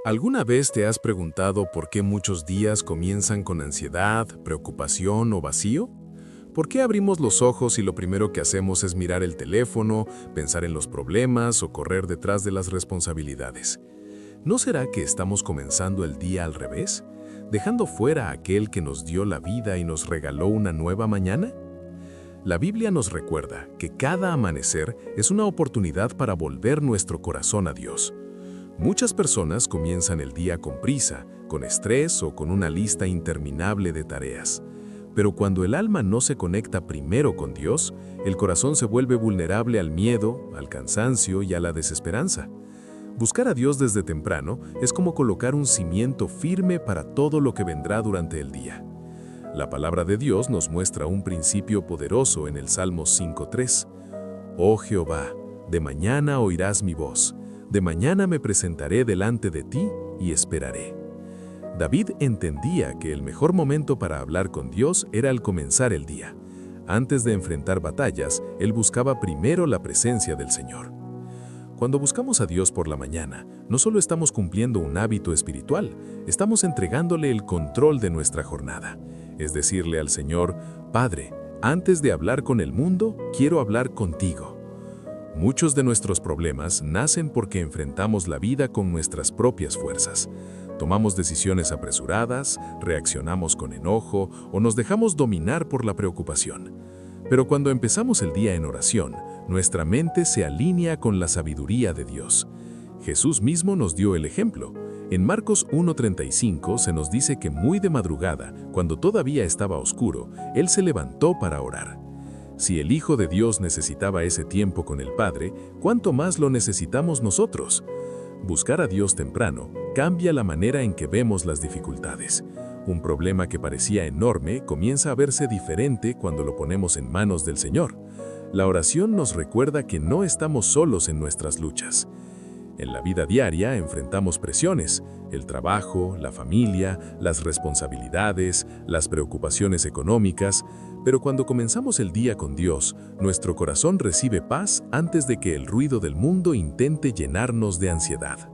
¿Alguna vez te has preguntado por qué muchos días comienzan con ansiedad, preocupación o vacío? ¿Por qué abrimos los ojos y lo primero que hacemos es mirar el teléfono, pensar en los problemas o correr detrás de las responsabilidades? ¿No será que estamos comenzando el día al revés, dejando fuera a aquel que nos dio la vida y nos regaló una nueva mañana? La Biblia nos recuerda que cada amanecer es una oportunidad para volver nuestro corazón a Dios. Muchas personas comienzan el día con prisa, con estrés o con una lista interminable de tareas. Pero cuando el alma no se conecta primero con Dios, el corazón se vuelve vulnerable al miedo, al cansancio y a la desesperanza. Buscar a Dios desde temprano es como colocar un cimiento firme para todo lo que vendrá durante el día. La palabra de Dios nos muestra un principio poderoso en el Salmo 5:3. Oh Jehová, de mañana oirás mi voz. De mañana me presentaré delante de ti y esperaré. David entendía que el mejor momento para hablar con Dios era al comenzar el día. Antes de enfrentar batallas, él buscaba primero la presencia del Señor. Cuando buscamos a Dios por la mañana, no solo estamos cumpliendo un hábito espiritual, estamos entregándole el control de nuestra jornada. Es decirle al Señor, Padre, antes de hablar con el mundo, quiero hablar contigo. Muchos de nuestros problemas nacen porque enfrentamos la vida con nuestras propias fuerzas. Tomamos decisiones apresuradas, reaccionamos con enojo o nos dejamos dominar por la preocupación. Pero cuando empezamos el día en oración, nuestra mente se alinea con la sabiduría de Dios. Jesús mismo nos dio el ejemplo. En Marcos 1:35 se nos dice que muy de madrugada, cuando todavía estaba oscuro, Él se levantó para orar. Si el Hijo de Dios necesitaba ese tiempo con el Padre, ¿cuánto más lo necesitamos nosotros? Buscar a Dios temprano cambia la manera en que vemos las dificultades. Un problema que parecía enorme comienza a verse diferente cuando lo ponemos en manos del Señor. La oración nos recuerda que no estamos solos en nuestras luchas. En la vida diaria enfrentamos presiones, el trabajo, la familia, las responsabilidades, las preocupaciones económicas, pero cuando comenzamos el día con Dios, nuestro corazón recibe paz antes de que el ruido del mundo intente llenarnos de ansiedad.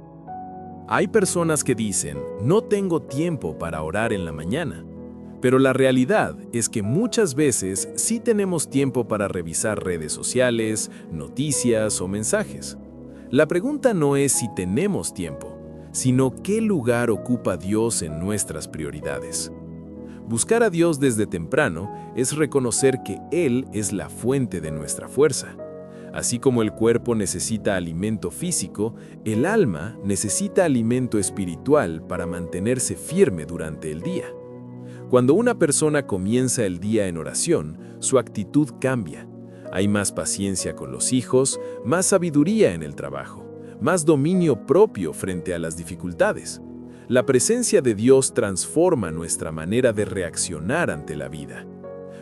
Hay personas que dicen, no tengo tiempo para orar en la mañana. Pero la realidad es que muchas veces sí tenemos tiempo para revisar redes sociales, noticias o mensajes. La pregunta no es si tenemos tiempo, sino qué lugar ocupa Dios en nuestras prioridades. Buscar a Dios desde temprano es reconocer que Él es la fuente de nuestra fuerza. Así como el cuerpo necesita alimento físico, el alma necesita alimento espiritual para mantenerse firme durante el día. Cuando una persona comienza el día en oración, su actitud cambia. Hay más paciencia con los hijos, más sabiduría en el trabajo, más dominio propio frente a las dificultades. La presencia de Dios transforma nuestra manera de reaccionar ante la vida.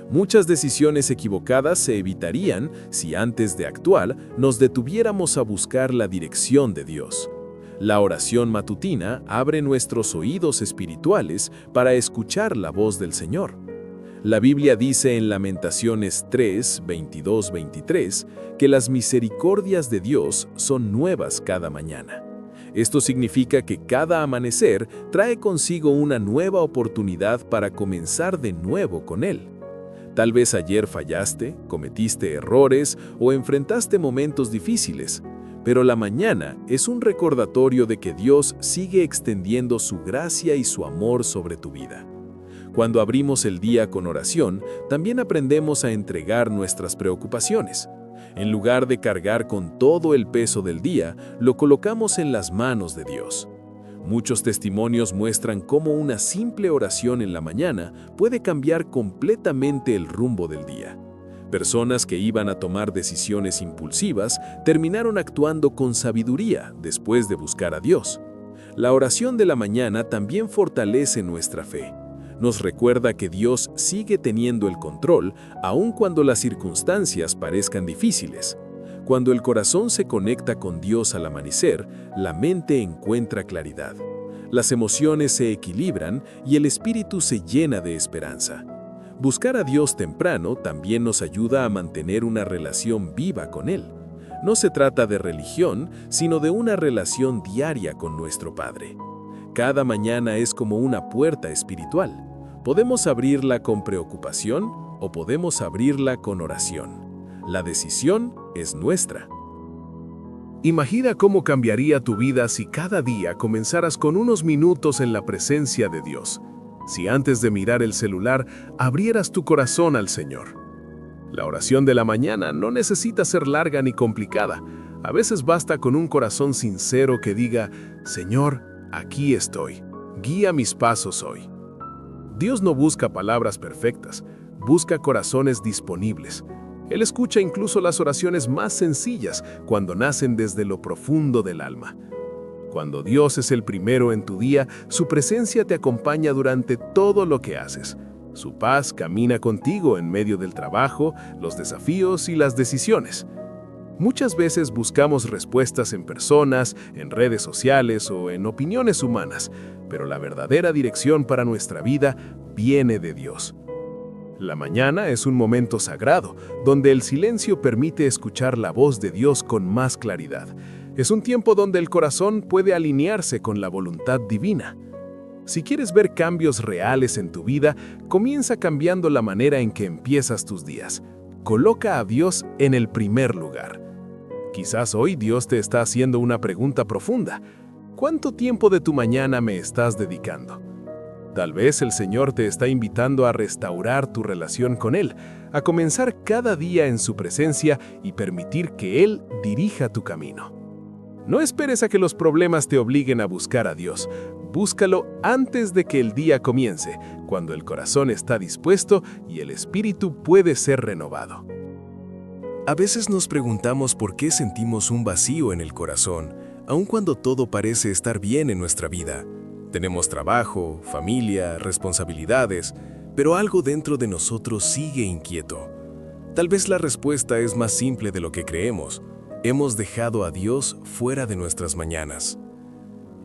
Muchas decisiones equivocadas se evitarían si antes de actuar nos detuviéramos a buscar la dirección de Dios. La oración matutina abre nuestros oídos espirituales para escuchar la voz del Señor. La Biblia dice en Lamentaciones 3, 22-23, que las misericordias de Dios son nuevas cada mañana. Esto significa que cada amanecer trae consigo una nueva oportunidad para comenzar de nuevo con Él. Tal vez ayer fallaste, cometiste errores o enfrentaste momentos difíciles, pero la mañana es un recordatorio de que Dios sigue extendiendo su gracia y su amor sobre tu vida. Cuando abrimos el día con oración, también aprendemos a entregar nuestras preocupaciones. En lugar de cargar con todo el peso del día, lo colocamos en las manos de Dios. Muchos testimonios muestran cómo una simple oración en la mañana puede cambiar completamente el rumbo del día. Personas que iban a tomar decisiones impulsivas terminaron actuando con sabiduría después de buscar a Dios. La oración de la mañana también fortalece nuestra fe. Nos recuerda que Dios sigue teniendo el control aun cuando las circunstancias parezcan difíciles. Cuando el corazón se conecta con Dios al amanecer, la mente encuentra claridad. Las emociones se equilibran y el espíritu se llena de esperanza. Buscar a Dios temprano también nos ayuda a mantener una relación viva con Él. No se trata de religión, sino de una relación diaria con nuestro Padre. Cada mañana es como una puerta espiritual. Podemos abrirla con preocupación o podemos abrirla con oración. La decisión es nuestra. Imagina cómo cambiaría tu vida si cada día comenzaras con unos minutos en la presencia de Dios. Si antes de mirar el celular, abrieras tu corazón al Señor. La oración de la mañana no necesita ser larga ni complicada. A veces basta con un corazón sincero que diga, Señor, aquí estoy. Guía mis pasos hoy. Dios no busca palabras perfectas, busca corazones disponibles. Él escucha incluso las oraciones más sencillas cuando nacen desde lo profundo del alma. Cuando Dios es el primero en tu día, su presencia te acompaña durante todo lo que haces. Su paz camina contigo en medio del trabajo, los desafíos y las decisiones. Muchas veces buscamos respuestas en personas, en redes sociales o en opiniones humanas, pero la verdadera dirección para nuestra vida viene de Dios. La mañana es un momento sagrado, donde el silencio permite escuchar la voz de Dios con más claridad. Es un tiempo donde el corazón puede alinearse con la voluntad divina. Si quieres ver cambios reales en tu vida, comienza cambiando la manera en que empiezas tus días. Coloca a Dios en el primer lugar. Quizás hoy Dios te está haciendo una pregunta profunda. ¿Cuánto tiempo de tu mañana me estás dedicando? Tal vez el Señor te está invitando a restaurar tu relación con Él, a comenzar cada día en su presencia y permitir que Él dirija tu camino. No esperes a que los problemas te obliguen a buscar a Dios. Búscalo antes de que el día comience, cuando el corazón está dispuesto y el espíritu puede ser renovado. A veces nos preguntamos por qué sentimos un vacío en el corazón, aun cuando todo parece estar bien en nuestra vida. Tenemos trabajo, familia, responsabilidades, pero algo dentro de nosotros sigue inquieto. Tal vez la respuesta es más simple de lo que creemos. Hemos dejado a Dios fuera de nuestras mañanas.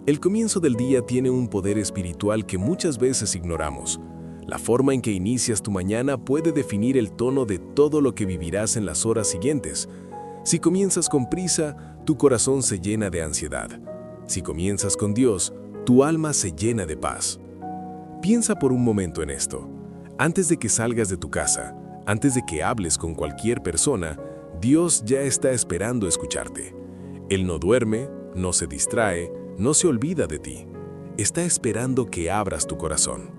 El comienzo del día tiene un poder espiritual que muchas veces ignoramos. La forma en que inicias tu mañana puede definir el tono de todo lo que vivirás en las horas siguientes. Si comienzas con prisa, tu corazón se llena de ansiedad. Si comienzas con Dios, tu alma se llena de paz. Piensa por un momento en esto. Antes de que salgas de tu casa, antes de que hables con cualquier persona, Dios ya está esperando escucharte. Él no duerme, no se distrae, no se olvida de ti. Está esperando que abras tu corazón.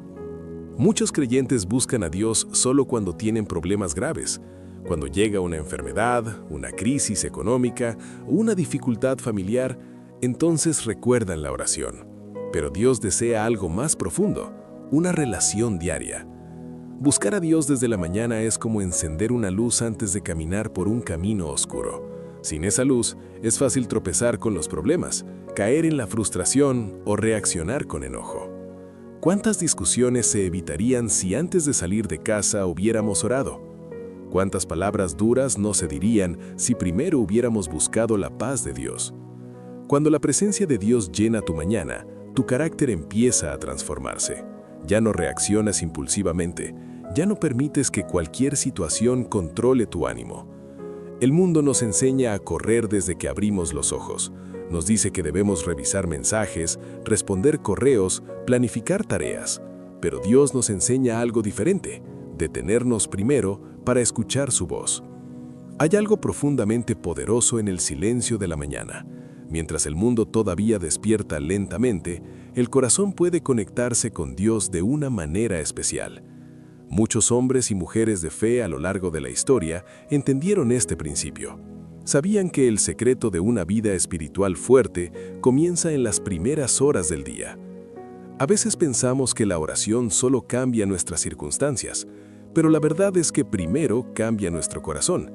Muchos creyentes buscan a Dios solo cuando tienen problemas graves, cuando llega una enfermedad, una crisis económica o una dificultad familiar, entonces recuerdan la oración. Pero Dios desea algo más profundo, una relación diaria. Buscar a Dios desde la mañana es como encender una luz antes de caminar por un camino oscuro. Sin esa luz, es fácil tropezar con los problemas, caer en la frustración o reaccionar con enojo. ¿Cuántas discusiones se evitarían si antes de salir de casa hubiéramos orado? ¿Cuántas palabras duras no se dirían si primero hubiéramos buscado la paz de Dios? Cuando la presencia de Dios llena tu mañana, tu carácter empieza a transformarse. Ya no reaccionas impulsivamente, ya no permites que cualquier situación controle tu ánimo. El mundo nos enseña a correr desde que abrimos los ojos. Nos dice que debemos revisar mensajes, responder correos, planificar tareas. Pero Dios nos enseña algo diferente, detenernos primero para escuchar su voz. Hay algo profundamente poderoso en el silencio de la mañana. Mientras el mundo todavía despierta lentamente, el corazón puede conectarse con Dios de una manera especial. Muchos hombres y mujeres de fe a lo largo de la historia entendieron este principio. Sabían que el secreto de una vida espiritual fuerte comienza en las primeras horas del día. A veces pensamos que la oración solo cambia nuestras circunstancias, pero la verdad es que primero cambia nuestro corazón,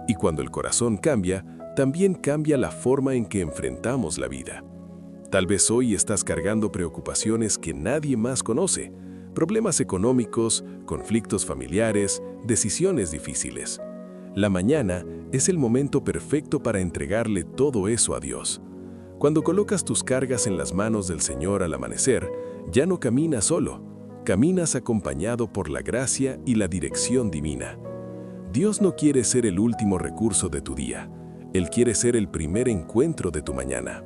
y cuando el corazón cambia, también cambia la forma en que enfrentamos la vida. Tal vez hoy estás cargando preocupaciones que nadie más conoce, problemas económicos, conflictos familiares, decisiones difíciles. La mañana es el momento perfecto para entregarle todo eso a Dios. Cuando colocas tus cargas en las manos del Señor al amanecer, ya no caminas solo, caminas acompañado por la gracia y la dirección divina. Dios no quiere ser el último recurso de tu día. Él quiere ser el primer encuentro de tu mañana.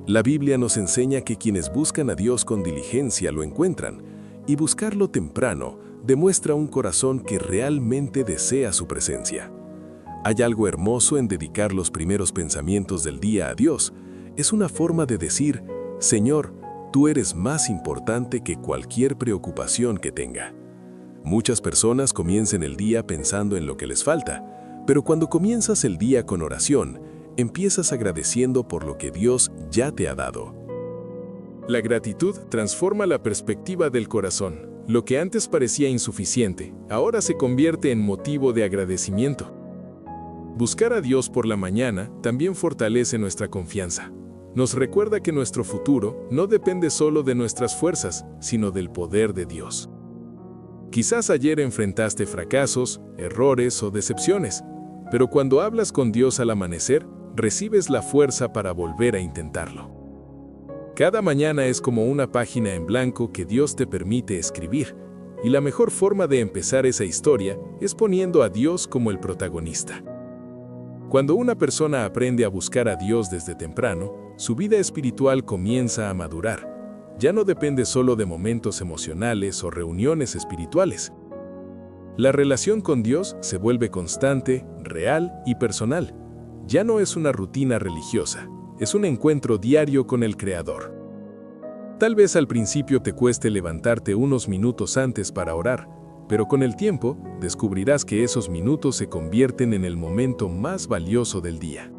La Biblia nos enseña que quienes buscan a Dios con diligencia lo encuentran, y buscarlo temprano demuestra un corazón que realmente desea su presencia. Hay algo hermoso en dedicar los primeros pensamientos del día a Dios. Es una forma de decir, Señor, tú eres más importante que cualquier preocupación que tenga. Muchas personas comienzan el día pensando en lo que les falta, pero cuando comienzas el día con oración, empiezas agradeciendo por lo que Dios ya te ha dado. La gratitud transforma la perspectiva del corazón. Lo que antes parecía insuficiente, ahora se convierte en motivo de agradecimiento. Buscar a Dios por la mañana también fortalece nuestra confianza. Nos recuerda que nuestro futuro no depende solo de nuestras fuerzas, sino del poder de Dios. Quizás ayer enfrentaste fracasos, errores o decepciones, pero cuando hablas con Dios al amanecer, recibes la fuerza para volver a intentarlo. Cada mañana es como una página en blanco que Dios te permite escribir, y la mejor forma de empezar esa historia es poniendo a Dios como el protagonista. Cuando una persona aprende a buscar a Dios desde temprano, su vida espiritual comienza a madurar. Ya no depende solo de momentos emocionales o reuniones espirituales. La relación con Dios se vuelve constante, real y personal. Ya no es una rutina religiosa, es un encuentro diario con el Creador. Tal vez al principio te cueste levantarte unos minutos antes para orar, pero con el tiempo descubrirás que esos minutos se convierten en el momento más valioso del día.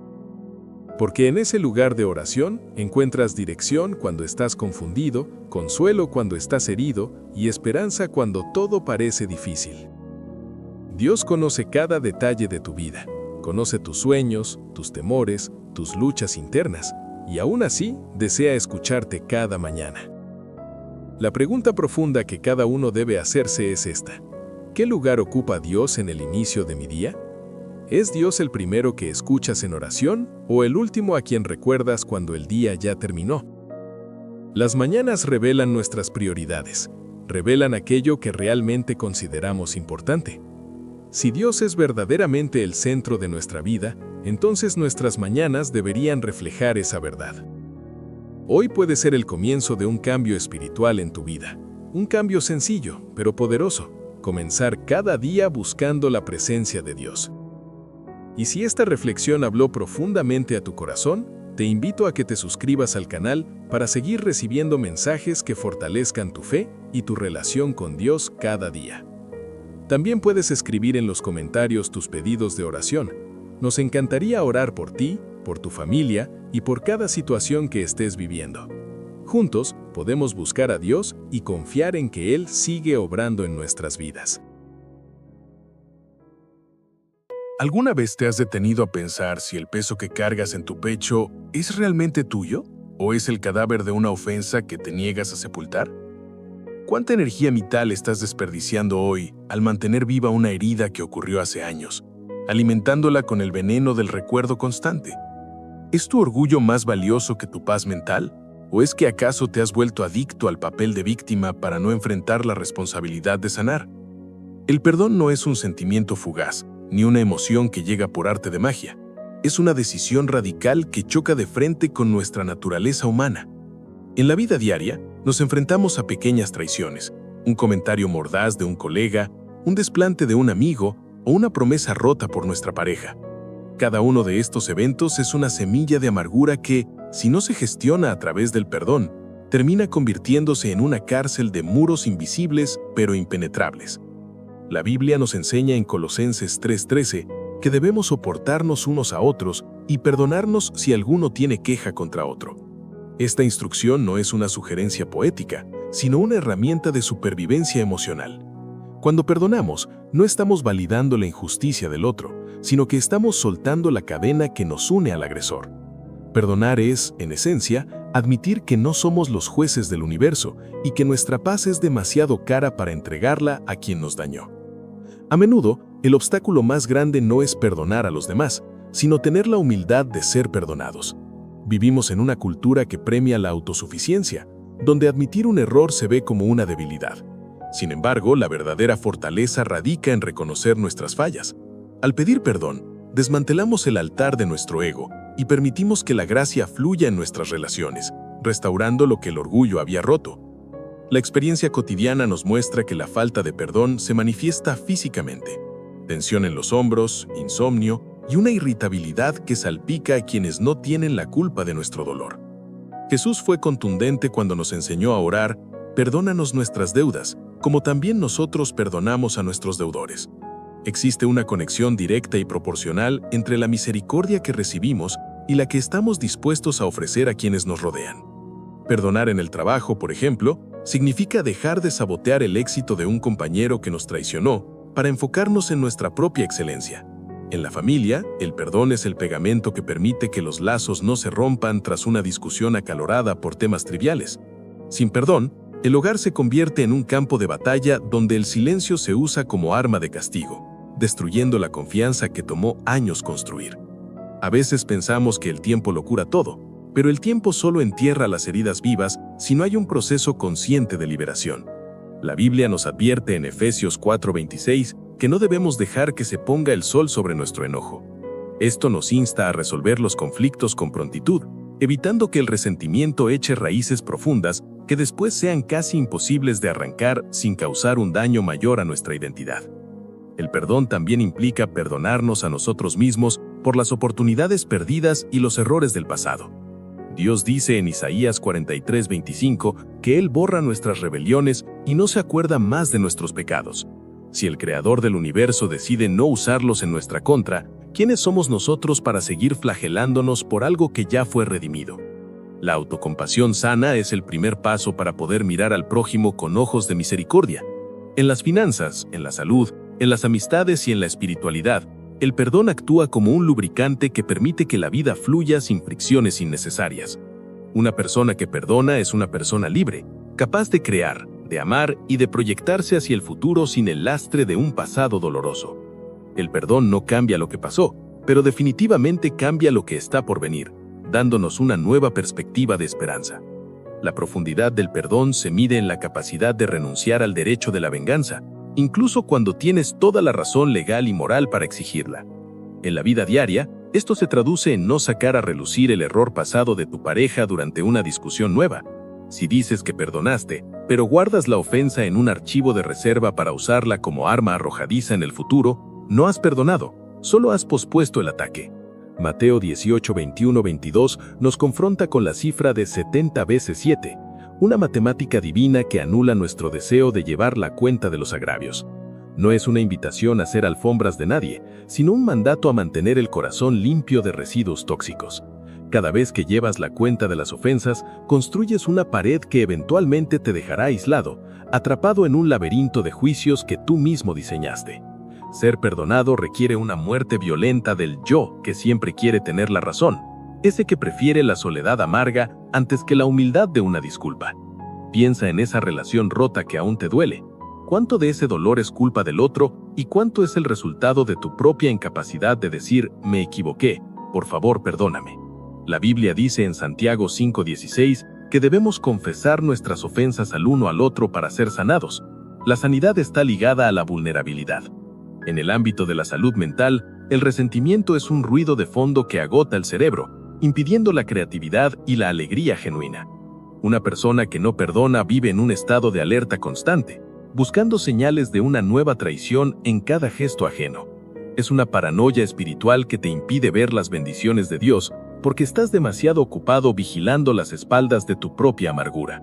Porque en ese lugar de oración encuentras dirección cuando estás confundido, consuelo cuando estás herido y esperanza cuando todo parece difícil. Dios conoce cada detalle de tu vida, conoce tus sueños, tus temores, tus luchas internas, y aún así desea escucharte cada mañana. La pregunta profunda que cada uno debe hacerse es esta: ¿qué lugar ocupa Dios en el inicio de mi día? ¿Es Dios el primero que escuchas en oración o el último a quien recuerdas cuando el día ya terminó? Las mañanas revelan nuestras prioridades, revelan aquello que realmente consideramos importante. Si Dios es verdaderamente el centro de nuestra vida, entonces nuestras mañanas deberían reflejar esa verdad. Hoy puede ser el comienzo de un cambio espiritual en tu vida. Un cambio sencillo, pero poderoso. Comenzar cada día buscando la presencia de Dios. Y si esta reflexión habló profundamente a tu corazón, te invito a que te suscribas al canal para seguir recibiendo mensajes que fortalezcan tu fe y tu relación con Dios cada día. También puedes escribir en los comentarios tus pedidos de oración. Nos encantaría orar por ti, por tu familia y por cada situación que estés viviendo. Juntos podemos buscar a Dios y confiar en que Él sigue obrando en nuestras vidas. ¿Alguna vez te has detenido a pensar si el peso que cargas en tu pecho es realmente tuyo o es el cadáver de una ofensa que te niegas a sepultar? ¿Cuánta energía vital estás desperdiciando hoy al mantener viva una herida que ocurrió hace años, alimentándola con el veneno del recuerdo constante? ¿Es tu orgullo más valioso que tu paz mental? ¿O es que acaso te has vuelto adicto al papel de víctima para no enfrentar la responsabilidad de sanar? El perdón no es un sentimiento fugaz, ni una emoción que llega por arte de magia. Es una decisión radical que choca de frente con nuestra naturaleza humana. En la vida diaria, nos enfrentamos a pequeñas traiciones, un comentario mordaz de un colega, un desplante de un amigo o una promesa rota por nuestra pareja. Cada uno de estos eventos es una semilla de amargura que, si no se gestiona a través del perdón, termina convirtiéndose en una cárcel de muros invisibles pero impenetrables. La Biblia nos enseña en Colosenses 3:13 que debemos soportarnos unos a otros y perdonarnos si alguno tiene queja contra otro. Esta instrucción no es una sugerencia poética, sino una herramienta de supervivencia emocional. Cuando perdonamos, no estamos validando la injusticia del otro, sino que estamos soltando la cadena que nos une al agresor. Perdonar es, en esencia, admitir que no somos los jueces del universo y que nuestra paz es demasiado cara para entregarla a quien nos dañó. A menudo, el obstáculo más grande no es perdonar a los demás, sino tener la humildad de ser perdonados. Vivimos en una cultura que premia la autosuficiencia, donde admitir un error se ve como una debilidad. Sin embargo, la verdadera fortaleza radica en reconocer nuestras fallas. Al pedir perdón, desmantelamos el altar de nuestro ego y permitimos que la gracia fluya en nuestras relaciones, restaurando lo que el orgullo había roto. La experiencia cotidiana nos muestra que la falta de perdón se manifiesta físicamente. Tensión en los hombros, insomnio y una irritabilidad que salpica a quienes no tienen la culpa de nuestro dolor. Jesús fue contundente cuando nos enseñó a orar: perdónanos nuestras deudas, como también nosotros perdonamos a nuestros deudores. Existe una conexión directa y proporcional entre la misericordia que recibimos y la que estamos dispuestos a ofrecer a quienes nos rodean. Perdonar en el trabajo, por ejemplo, significa dejar de sabotear el éxito de un compañero que nos traicionó para enfocarnos en nuestra propia excelencia. En la familia, el perdón es el pegamento que permite que los lazos no se rompan tras una discusión acalorada por temas triviales. Sin perdón, el hogar se convierte en un campo de batalla donde el silencio se usa como arma de castigo, destruyendo la confianza que tomó años construir. A veces pensamos que el tiempo lo cura todo, pero el tiempo solo entierra las heridas vivas si no hay un proceso consciente de liberación. La Biblia nos advierte en Efesios 4:26 que no debemos dejar que se ponga el sol sobre nuestro enojo. Esto nos insta a resolver los conflictos con prontitud, evitando que el resentimiento eche raíces profundas que después sean casi imposibles de arrancar sin causar un daño mayor a nuestra identidad. El perdón también implica perdonarnos a nosotros mismos por las oportunidades perdidas y los errores del pasado. Dios dice en Isaías 43:25 que Él borra nuestras rebeliones y no se acuerda más de nuestros pecados. Si el Creador del universo decide no usarlos en nuestra contra, ¿quiénes somos nosotros para seguir flagelándonos por algo que ya fue redimido? La autocompasión sana es el primer paso para poder mirar al prójimo con ojos de misericordia. En las finanzas, en la salud, en las amistades y en la espiritualidad, el perdón actúa como un lubricante que permite que la vida fluya sin fricciones innecesarias. Una persona que perdona es una persona libre, capaz de crear, de amar y de proyectarse hacia el futuro sin el lastre de un pasado doloroso. El perdón no cambia lo que pasó, pero definitivamente cambia lo que está por venir, dándonos una nueva perspectiva de esperanza. La profundidad del perdón se mide en la capacidad de renunciar al derecho de la venganza, incluso cuando tienes toda la razón legal y moral para exigirla. En la vida diaria, esto se traduce en no sacar a relucir el error pasado de tu pareja durante una discusión nueva. Si dices que perdonaste, pero guardas la ofensa en un archivo de reserva para usarla como arma arrojadiza en el futuro, no has perdonado, solo has pospuesto el ataque. Mateo 18:21-22 nos confronta con la cifra de 70 veces 7, una matemática divina que anula nuestro deseo de llevar la cuenta de los agravios. No es una invitación a hacer alfombras de nadie, sino un mandato a mantener el corazón limpio de residuos tóxicos. Cada vez que llevas la cuenta de las ofensas, construyes una pared que eventualmente te dejará aislado, atrapado en un laberinto de juicios que tú mismo diseñaste. Ser perdonado requiere una muerte violenta del yo que siempre quiere tener la razón, ese que prefiere la soledad amarga antes que la humildad de una disculpa. Piensa en esa relación rota que aún te duele. ¿Cuánto de ese dolor es culpa del otro y cuánto es el resultado de tu propia incapacidad de decir «me equivoqué, por favor perdóname»? La Biblia dice en Santiago 5:16 que debemos confesar nuestras ofensas al uno al otro para ser sanados. La sanidad está ligada a la vulnerabilidad. En el ámbito de la salud mental, el resentimiento es un ruido de fondo que agota el cerebro, impidiendo la creatividad y la alegría genuina. Una persona que no perdona vive en un estado de alerta constante, buscando señales de una nueva traición en cada gesto ajeno. Es una paranoia espiritual que te impide ver las bendiciones de Dios porque estás demasiado ocupado vigilando las espaldas de tu propia amargura.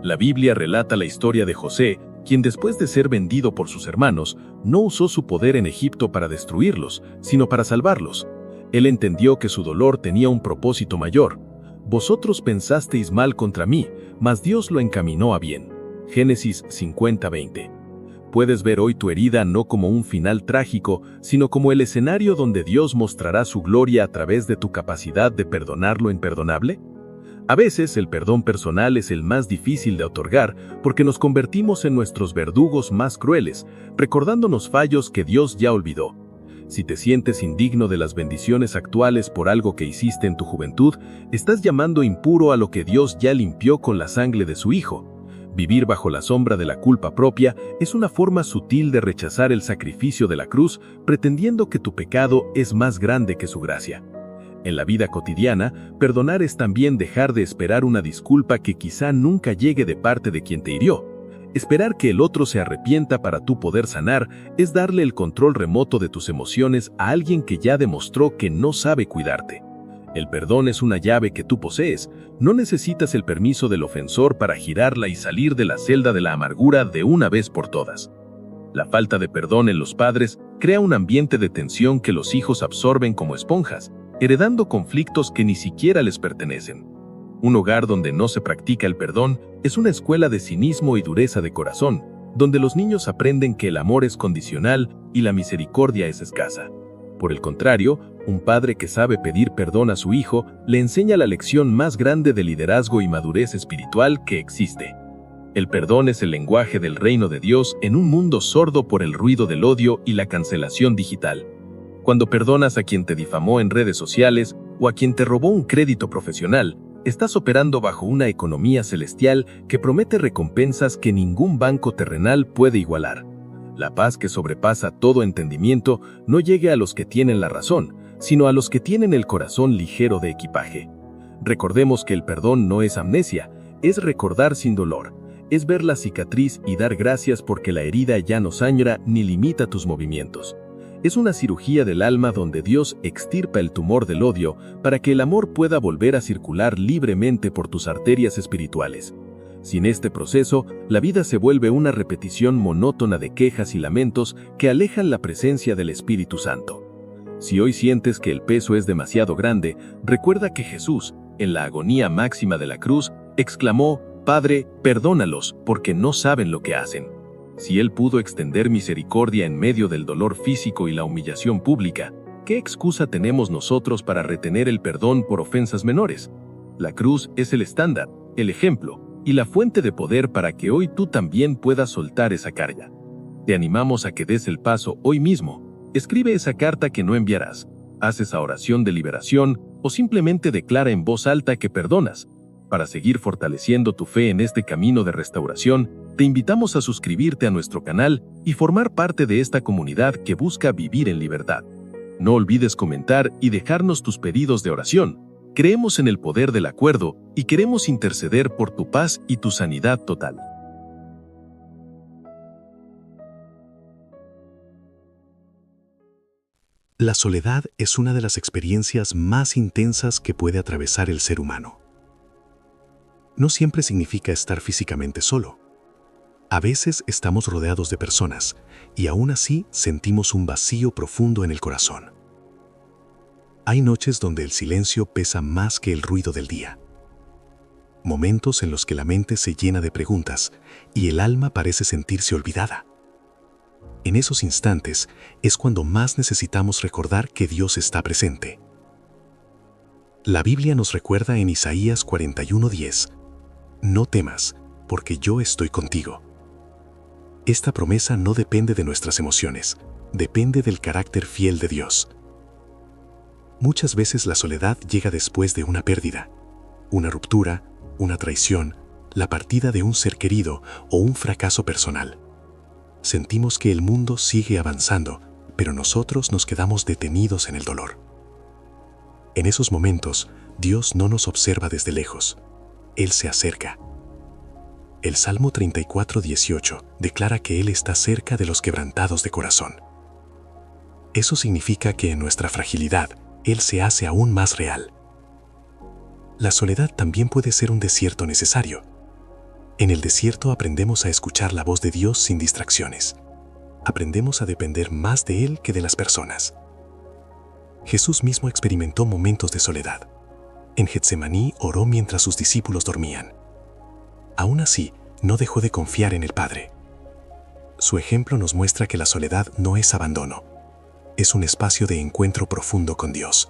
La Biblia relata la historia de José, quien después de ser vendido por sus hermanos, no usó su poder en Egipto para destruirlos, sino para salvarlos. Él entendió que su dolor tenía un propósito mayor. Vosotros pensasteis mal contra mí, mas Dios lo encaminó a bien. Génesis 50:20. Puedes ver hoy tu herida no como un final trágico, sino como el escenario donde Dios mostrará su gloria a través de tu capacidad de perdonar lo imperdonable. A veces el perdón personal es el más difícil de otorgar porque nos convertimos en nuestros verdugos más crueles, recordándonos fallos que Dios ya olvidó. Si te sientes indigno de las bendiciones actuales por algo que hiciste en tu juventud, estás llamando impuro a lo que Dios ya limpió con la sangre de su Hijo. Vivir bajo la sombra de la culpa propia es una forma sutil de rechazar el sacrificio de la cruz, pretendiendo que tu pecado es más grande que su gracia. En la vida cotidiana, perdonar es también dejar de esperar una disculpa que quizá nunca llegue de parte de quien te hirió. Esperar que el otro se arrepienta para tú poder sanar es darle el control remoto de tus emociones a alguien que ya demostró que no sabe cuidarte. El perdón es una llave que tú posees. No necesitas el permiso del ofensor para girarla y salir de la celda de la amargura de una vez por todas. La falta de perdón en los padres crea un ambiente de tensión que los hijos absorben como esponjas, heredando conflictos que ni siquiera les pertenecen. Un hogar donde no se practica el perdón es una escuela de cinismo y dureza de corazón, donde los niños aprenden que el amor es condicional y la misericordia es escasa. Por el contrario, un padre que sabe pedir perdón a su hijo le enseña la lección más grande de liderazgo y madurez espiritual que existe. El perdón es el lenguaje del reino de Dios en un mundo sordo por el ruido del odio y la cancelación digital. Cuando perdonas a quien te difamó en redes sociales o a quien te robó un crédito profesional, estás operando bajo una economía celestial que promete recompensas que ningún banco terrenal puede igualar. La paz que sobrepasa todo entendimiento no llega a los que tienen la razón, sino a los que tienen el corazón ligero de equipaje. Recordemos que el perdón no es amnesia, es recordar sin dolor, es ver la cicatriz y dar gracias porque la herida ya no sangra ni limita tus movimientos. Es una cirugía del alma donde Dios extirpa el tumor del odio para que el amor pueda volver a circular libremente por tus arterias espirituales. Sin este proceso, la vida se vuelve una repetición monótona de quejas y lamentos que alejan la presencia del Espíritu Santo. Si hoy sientes que el peso es demasiado grande, recuerda que Jesús, en la agonía máxima de la cruz, exclamó: «Padre, perdónalos, porque no saben lo que hacen». Si Él pudo extender misericordia en medio del dolor físico y la humillación pública, ¿qué excusa tenemos nosotros para retener el perdón por ofensas menores? La cruz es el estándar, el ejemplo y la fuente de poder para que hoy tú también puedas soltar esa carga. Te animamos a que des el paso hoy mismo. Escribe esa carta que no enviarás, haz esa oración de liberación o simplemente declara en voz alta que perdonas. Para seguir fortaleciendo tu fe en este camino de restauración, te invitamos a suscribirte a nuestro canal y formar parte de esta comunidad que busca vivir en libertad. No olvides comentar y dejarnos tus pedidos de oración. Creemos en el poder del acuerdo y queremos interceder por tu paz y tu sanidad total. La soledad es una de las experiencias más intensas que puede atravesar el ser humano. No siempre significa estar físicamente solo. A veces estamos rodeados de personas y aún así sentimos un vacío profundo en el corazón. Hay noches donde el silencio pesa más que el ruido del día. Momentos en los que la mente se llena de preguntas y el alma parece sentirse olvidada. En esos instantes es cuando más necesitamos recordar que Dios está presente. La Biblia nos recuerda en Isaías 41:10: «No temas, porque yo estoy contigo». Esta promesa no depende de nuestras emociones, depende del carácter fiel de Dios. Muchas veces la soledad llega después de una pérdida, una ruptura, una traición, la partida de un ser querido o un fracaso personal. Sentimos que el mundo sigue avanzando, pero nosotros nos quedamos detenidos en el dolor. En esos momentos, Dios no nos observa desde lejos. Él se acerca. El Salmo 34:18 declara que Él está cerca de los quebrantados de corazón. Eso significa que en nuestra fragilidad, Él se hace aún más real. La soledad también puede ser un desierto necesario. En el desierto aprendemos a escuchar la voz de Dios sin distracciones. Aprendemos a depender más de Él que de las personas. Jesús mismo experimentó momentos de soledad. En Getsemaní oró mientras sus discípulos dormían. Aún así, no dejó de confiar en el Padre. Su ejemplo nos muestra que la soledad no es abandono. Es un espacio de encuentro profundo con Dios.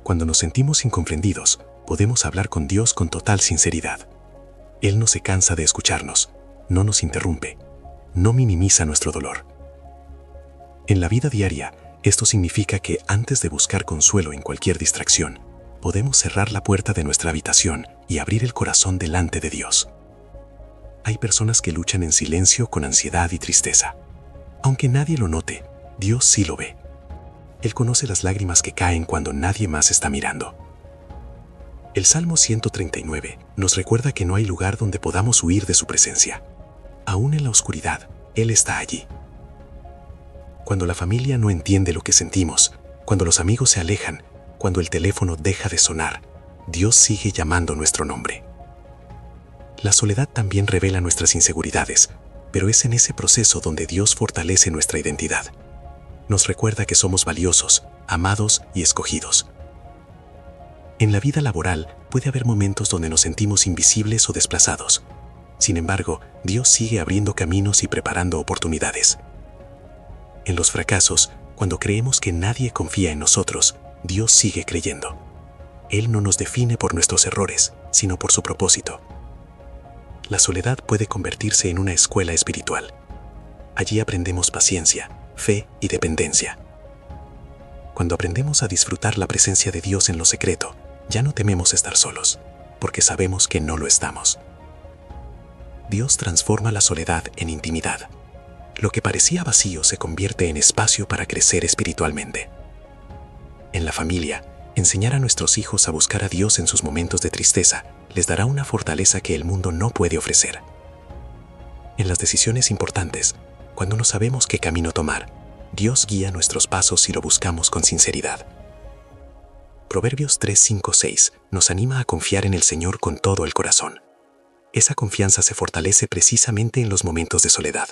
Cuando nos sentimos incomprendidos, podemos hablar con Dios con total sinceridad. Él no se cansa de escucharnos, no nos interrumpe, no minimiza nuestro dolor. En la vida diaria, esto significa que antes de buscar consuelo en cualquier distracción, podemos cerrar la puerta de nuestra habitación y abrir el corazón delante de Dios. Hay personas que luchan en silencio con ansiedad y tristeza. Aunque nadie lo note, Dios sí lo ve. Él conoce las lágrimas que caen cuando nadie más está mirando. El Salmo 139 nos recuerda que no hay lugar donde podamos huir de su presencia. Aún en la oscuridad, Él está allí. Cuando la familia no entiende lo que sentimos, cuando los amigos se alejan, cuando el teléfono deja de sonar, Dios sigue llamando nuestro nombre. La soledad también revela nuestras inseguridades, pero es en ese proceso donde Dios fortalece nuestra identidad. Nos recuerda que somos valiosos, amados y escogidos. En la vida laboral puede haber momentos donde nos sentimos invisibles o desplazados. Sin embargo, Dios sigue abriendo caminos y preparando oportunidades. En los fracasos, cuando creemos que nadie confía en nosotros, Dios sigue creyendo. Él no nos define por nuestros errores, sino por su propósito. La soledad puede convertirse en una escuela espiritual. Allí aprendemos paciencia, fe y dependencia. Cuando aprendemos a disfrutar la presencia de Dios en lo secreto, ya no tememos estar solos, porque sabemos que no lo estamos. Dios transforma la soledad en intimidad. Lo que parecía vacío se convierte en espacio para crecer espiritualmente. En la familia, enseñar a nuestros hijos a buscar a Dios en sus momentos de tristeza les dará una fortaleza que el mundo no puede ofrecer. En las decisiones importantes, cuando no sabemos qué camino tomar, Dios guía nuestros pasos si lo buscamos con sinceridad. Proverbios 3:5-6 nos anima a confiar en el Señor con todo el corazón. Esa confianza se fortalece precisamente en los momentos de soledad.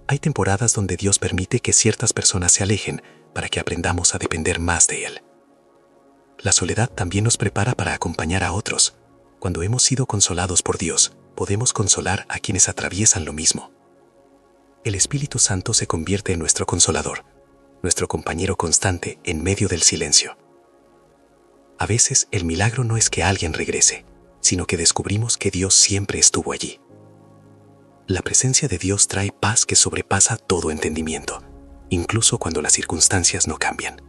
Hay temporadas donde Dios permite que ciertas personas se alejen para que aprendamos a depender más de Él. La soledad también nos prepara para acompañar a otros. Cuando hemos sido consolados por Dios, podemos consolar a quienes atraviesan lo mismo. El Espíritu Santo se convierte en nuestro consolador, nuestro compañero constante en medio del silencio. A veces el milagro no es que alguien regrese, sino que descubrimos que Dios siempre estuvo allí. La presencia de Dios trae paz que sobrepasa todo entendimiento, incluso cuando las circunstancias no cambian.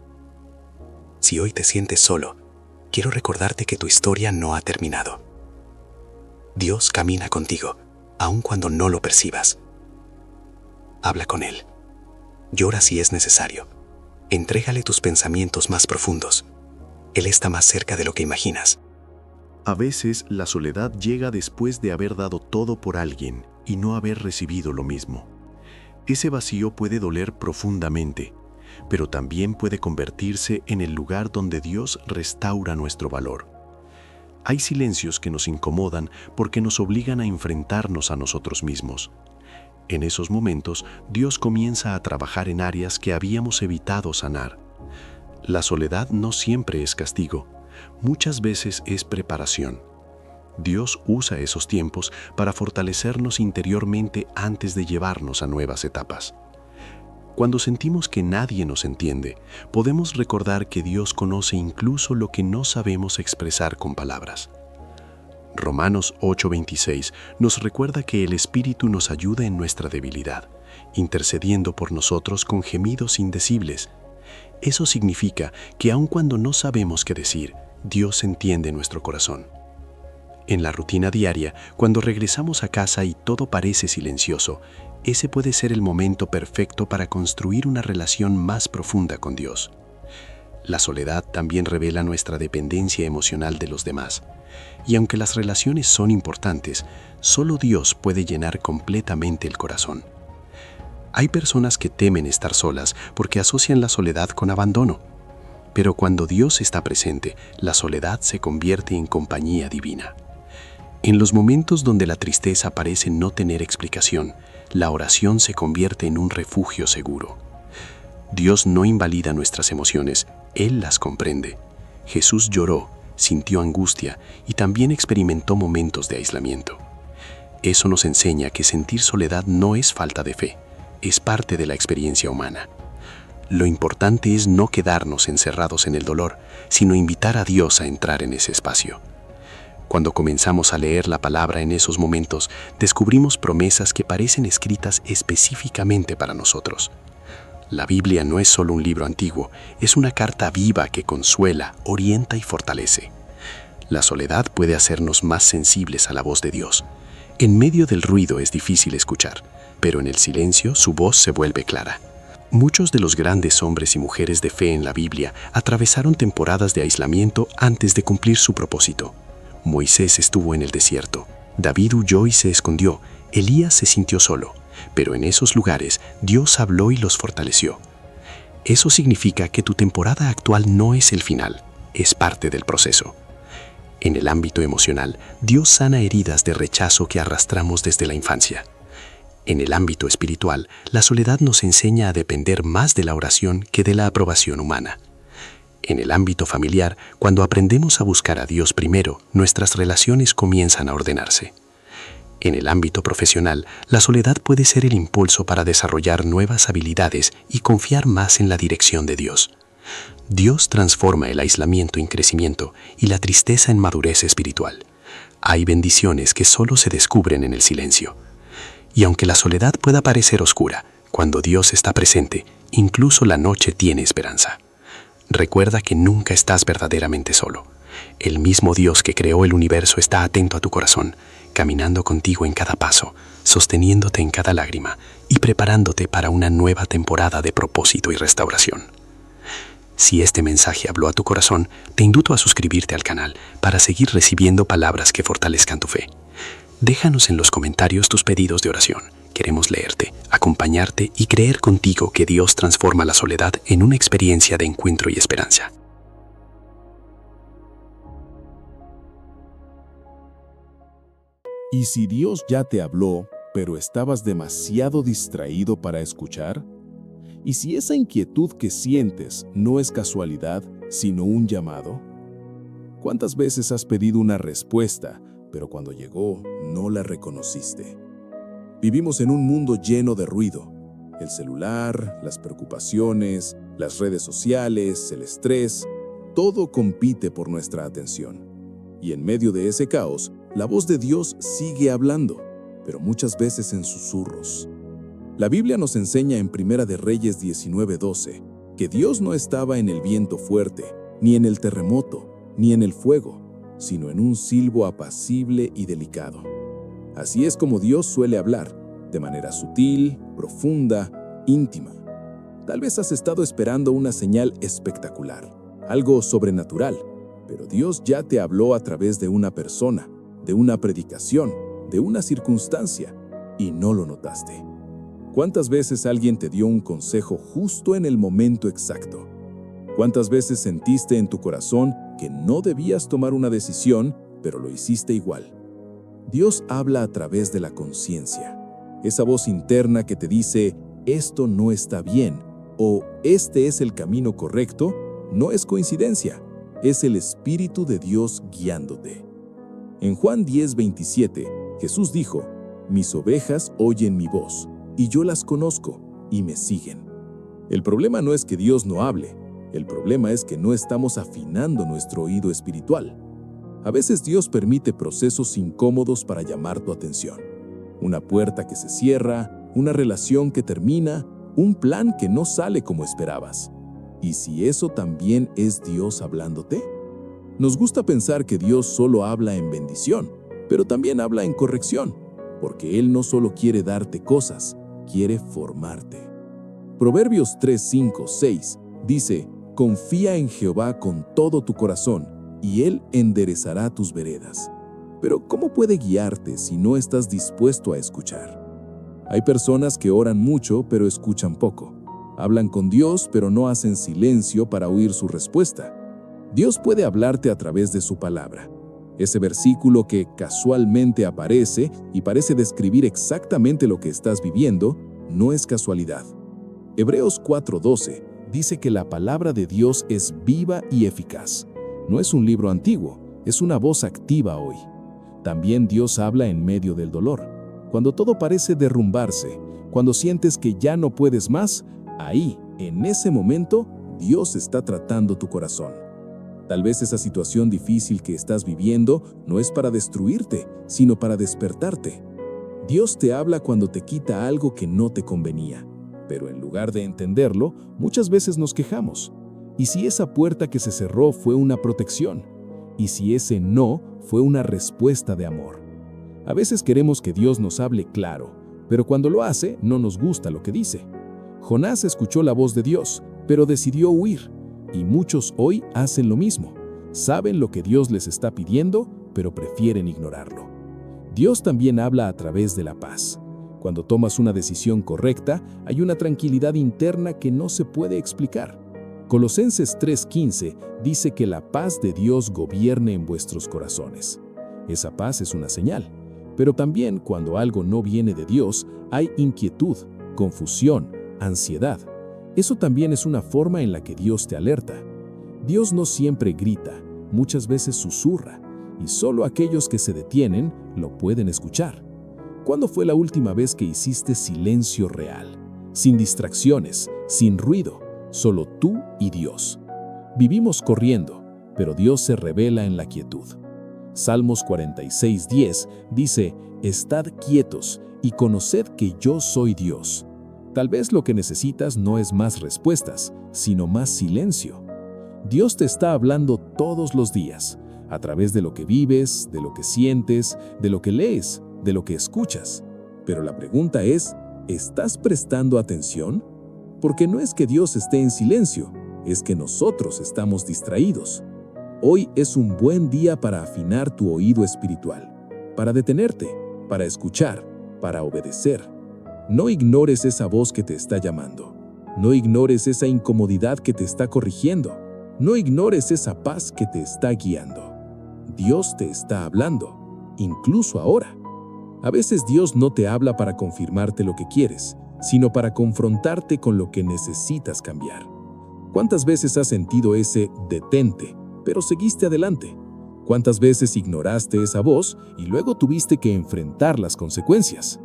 Si hoy te sientes solo, quiero recordarte que tu historia no ha terminado. Dios camina contigo, aun cuando no lo percibas. Habla con Él. Llora si es necesario. Entrégale tus pensamientos más profundos. Él está más cerca de lo que imaginas. A veces la soledad llega después de haber dado todo por alguien y no haber recibido lo mismo. Ese vacío puede doler profundamente, pero también puede convertirse en el lugar donde Dios restaura nuestro valor. Hay silencios que nos incomodan porque nos obligan a enfrentarnos a nosotros mismos. En esos momentos, Dios comienza a trabajar en áreas que habíamos evitado sanar. La soledad no siempre es castigo, muchas veces es preparación. Dios usa esos tiempos para fortalecernos interiormente antes de llevarnos a nuevas etapas. Cuando sentimos que nadie nos entiende, podemos recordar que Dios conoce incluso lo que no sabemos expresar con palabras. Romanos 8:26 nos recuerda que el Espíritu nos ayuda en nuestra debilidad, intercediendo por nosotros con gemidos indecibles. Eso significa que aun cuando no sabemos qué decir, Dios entiende nuestro corazón. En la rutina diaria, cuando regresamos a casa y todo parece silencioso, ese puede ser el momento perfecto para construir una relación más profunda con Dios. La soledad también revela nuestra dependencia emocional de los demás. Y aunque las relaciones son importantes, solo Dios puede llenar completamente el corazón. Hay personas que temen estar solas porque asocian la soledad con abandono. Pero cuando Dios está presente, la soledad se convierte en compañía divina. En los momentos donde la tristeza parece no tener explicación, la oración se convierte en un refugio seguro. Dios no invalida nuestras emociones, Él las comprende. Jesús lloró, sintió angustia y también experimentó momentos de aislamiento. Eso nos enseña que sentir soledad no es falta de fe, es parte de la experiencia humana. Lo importante es no quedarnos encerrados en el dolor, sino invitar a Dios a entrar en ese espacio. Cuando comenzamos a leer la palabra en esos momentos, descubrimos promesas que parecen escritas específicamente para nosotros. La Biblia no es solo un libro antiguo, es una carta viva que consuela, orienta y fortalece. La soledad puede hacernos más sensibles a la voz de Dios. En medio del ruido es difícil escuchar, pero en el silencio su voz se vuelve clara. Muchos de los grandes hombres y mujeres de fe en la Biblia atravesaron temporadas de aislamiento antes de cumplir su propósito. Moisés estuvo en el desierto, David huyó y se escondió, Elías se sintió solo, pero en esos lugares Dios habló y los fortaleció. Eso significa que tu temporada actual no es el final, es parte del proceso. En el ámbito emocional, Dios sana heridas de rechazo que arrastramos desde la infancia. En el ámbito espiritual, la soledad nos enseña a depender más de la oración que de la aprobación humana. En el ámbito familiar, cuando aprendemos a buscar a Dios primero, nuestras relaciones comienzan a ordenarse. En el ámbito profesional, la soledad puede ser el impulso para desarrollar nuevas habilidades y confiar más en la dirección de Dios. Dios transforma el aislamiento en crecimiento y la tristeza en madurez espiritual. Hay bendiciones que solo se descubren en el silencio. Y aunque la soledad pueda parecer oscura, cuando Dios está presente, incluso la noche tiene esperanza. Recuerda que nunca estás verdaderamente solo. El mismo Dios que creó el universo está atento a tu corazón, caminando contigo en cada paso, sosteniéndote en cada lágrima y preparándote para una nueva temporada de propósito y restauración. Si este mensaje habló a tu corazón, te invito a suscribirte al canal para seguir recibiendo palabras que fortalezcan tu fe. Déjanos en los comentarios tus pedidos de oración. Queremos leerte, acompañarte y creer contigo que Dios transforma la soledad en una experiencia de encuentro y esperanza. ¿Y si Dios ya te habló, pero estabas demasiado distraído para escuchar? ¿Y si esa inquietud que sientes no es casualidad, sino un llamado? ¿Cuántas veces has pedido una respuesta, pero cuando llegó no la reconociste? Vivimos en un mundo lleno de ruido. El celular, las preocupaciones, las redes sociales, el estrés, todo compite por nuestra atención. Y en medio de ese caos, la voz de Dios sigue hablando, pero muchas veces en susurros. La Biblia nos enseña en Primera de Reyes 19:12 que Dios no estaba en el viento fuerte, ni en el terremoto, ni en el fuego, sino en un silbo apacible y delicado. Así es como Dios suele hablar, de manera sutil, profunda, íntima. Tal vez has estado esperando una señal espectacular, algo sobrenatural, pero Dios ya te habló a través de una persona, de una predicación, de una circunstancia, y no lo notaste. ¿Cuántas veces alguien te dio un consejo justo en el momento exacto? ¿Cuántas veces sentiste en tu corazón que no debías tomar una decisión, pero lo hiciste igual? Dios habla a través de la conciencia. Esa voz interna que te dice, esto no está bien, o este es el camino correcto, no es coincidencia, es el Espíritu de Dios guiándote. En Juan 10:27, Jesús dijo, mis ovejas oyen mi voz, y yo las conozco, y me siguen. El problema no es que Dios no hable, el problema es que no estamos afinando nuestro oído espiritual. A veces Dios permite procesos incómodos para llamar tu atención. Una puerta que se cierra, una relación que termina, un plan que no sale como esperabas. ¿Y si eso también es Dios hablándote? Nos gusta pensar que Dios solo habla en bendición, pero también habla en corrección, porque Él no solo quiere darte cosas, quiere formarte. Proverbios 3:5-6 dice, confía en Jehová con todo tu corazón, y Él enderezará tus veredas. Pero ¿cómo puede guiarte si no estás dispuesto a escuchar? Hay personas que oran mucho pero escuchan poco. Hablan con Dios pero no hacen silencio para oír su respuesta. Dios puede hablarte a través de su palabra. Ese versículo que casualmente aparece y parece describir exactamente lo que estás viviendo, no es casualidad. Hebreos 4:12 dice que la palabra de Dios es viva y eficaz. No es un libro antiguo, es una voz activa hoy. También Dios habla en medio del dolor. Cuando todo parece derrumbarse, cuando sientes que ya no puedes más, ahí, en ese momento, Dios está tratando tu corazón. Tal vez esa situación difícil que estás viviendo no es para destruirte, sino para despertarte. Dios te habla cuando te quita algo que no te convenía, pero en lugar de entenderlo, muchas veces nos quejamos. ¿Y si esa puerta que se cerró fue una protección? ¿Y si ese no fue una respuesta de amor? A veces queremos que Dios nos hable claro, pero cuando lo hace, no nos gusta lo que dice. Jonás escuchó la voz de Dios, pero decidió huir. Y muchos hoy hacen lo mismo. Saben lo que Dios les está pidiendo, pero prefieren ignorarlo. Dios también habla a través de la paz. Cuando tomas una decisión correcta, hay una tranquilidad interna que no se puede explicar. Colosenses 3:15 dice que la paz de Dios gobierne en vuestros corazones. Esa paz es una señal. Pero también cuando algo no viene de Dios, hay inquietud, confusión, ansiedad. Eso también es una forma en la que Dios te alerta. Dios no siempre grita, muchas veces susurra, y solo aquellos que se detienen lo pueden escuchar. ¿Cuándo fue la última vez que hiciste silencio real? Sin distracciones, sin ruido, solo tú y Dios. Vivimos corriendo, pero Dios se revela en la quietud. Salmos 46:10 dice, «Estad quietos y conoced que yo soy Dios». Tal vez lo que necesitas no es más respuestas, sino más silencio. Dios te está hablando todos los días, a través de lo que vives, de lo que sientes, de lo que lees, de lo que escuchas. Pero la pregunta es, ¿estás prestando atención? Porque no es que Dios esté en silencio, es que nosotros estamos distraídos. Hoy es un buen día para afinar tu oído espiritual, para detenerte, para escuchar, para obedecer. No ignores esa voz que te está llamando. No ignores esa incomodidad que te está corrigiendo. No ignores esa paz que te está guiando. Dios te está hablando, incluso ahora. A veces Dios no te habla para confirmarte lo que quieres, sino para confrontarte con lo que necesitas cambiar. ¿Cuántas veces has sentido ese detente, pero seguiste adelante? ¿Cuántas veces ignoraste esa voz y luego tuviste que enfrentar las consecuencias?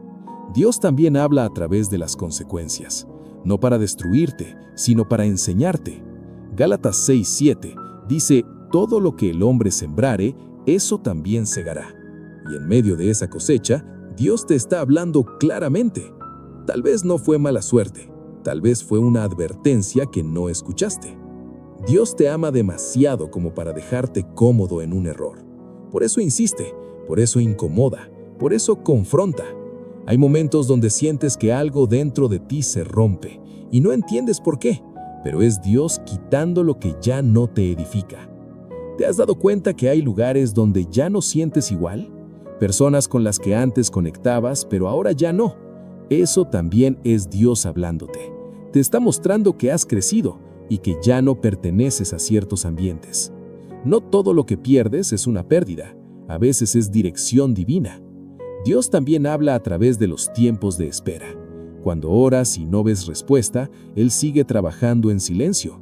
Dios también habla a través de las consecuencias, no para destruirte, sino para enseñarte. Gálatas 6:7 dice, «Todo lo que el hombre sembrare, eso también segará». Y en medio de esa cosecha, Dios te está hablando claramente. Tal vez no fue mala suerte, tal vez fue una advertencia que no escuchaste. Dios te ama demasiado como para dejarte cómodo en un error. Por eso insiste, por eso incomoda, por eso confronta. Hay momentos donde sientes que algo dentro de ti se rompe y no entiendes por qué, pero es Dios quitando lo que ya no te edifica. ¿Te has dado cuenta que hay lugares donde ya no sientes igual? Personas con las que antes conectabas, pero ahora ya no. Eso también es Dios hablándote. Te está mostrando que has crecido y que ya no perteneces a ciertos ambientes. No todo lo que pierdes es una pérdida, a veces es dirección divina. Dios también habla a través de los tiempos de espera. Cuando oras y no ves respuesta, Él sigue trabajando en silencio.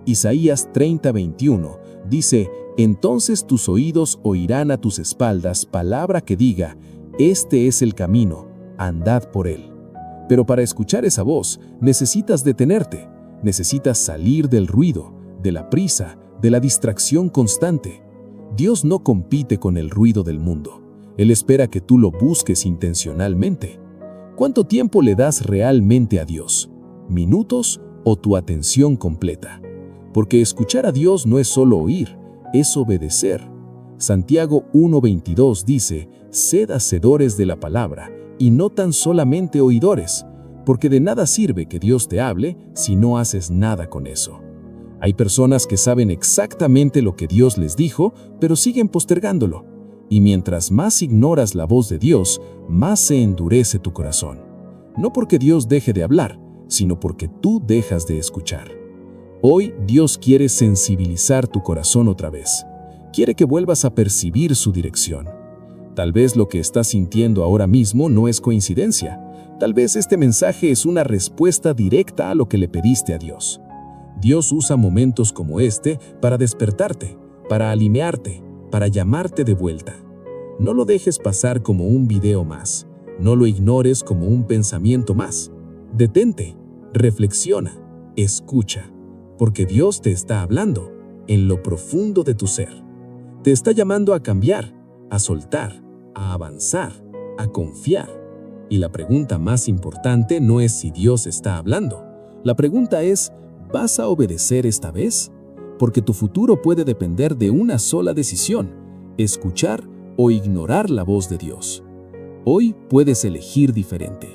Isaías 30:21 dice, «Entonces tus oídos oirán a tus espaldas palabra que diga, este es el camino, andad por él». Pero para escuchar esa voz, necesitas detenerte, necesitas salir del ruido, de la prisa, de la distracción constante. Dios no compite con el ruido del mundo. Él espera que tú lo busques intencionalmente. ¿Cuánto tiempo le das realmente a Dios? ¿Minutos o tu atención completa? Porque escuchar a Dios no es solo oír, es obedecer. Santiago 1:22 dice, «Sed hacedores de la palabra, y no tan solamente oidores, porque de nada sirve que Dios te hable si no haces nada con eso». Hay personas que saben exactamente lo que Dios les dijo, pero siguen postergándolo. Y mientras más ignoras la voz de Dios, más se endurece tu corazón. No porque Dios deje de hablar, sino porque tú dejas de escuchar. Hoy Dios quiere sensibilizar tu corazón otra vez. Quiere que vuelvas a percibir su dirección. Tal vez lo que estás sintiendo ahora mismo no es coincidencia. Tal vez este mensaje es una respuesta directa a lo que le pediste a Dios. Dios usa momentos como este para despertarte, para alinearte, para llamarte de vuelta. No lo dejes pasar como un video más. No lo ignores como un pensamiento más. Detente, reflexiona, escucha, porque Dios te está hablando en lo profundo de tu ser. Te está llamando a cambiar, a soltar, a avanzar, a confiar. Y la pregunta más importante no es si Dios está hablando. La pregunta es, ¿vas a obedecer esta vez? Porque tu futuro puede depender de una sola decisión, escuchar o ignorar la voz de Dios. Hoy puedes elegir diferente.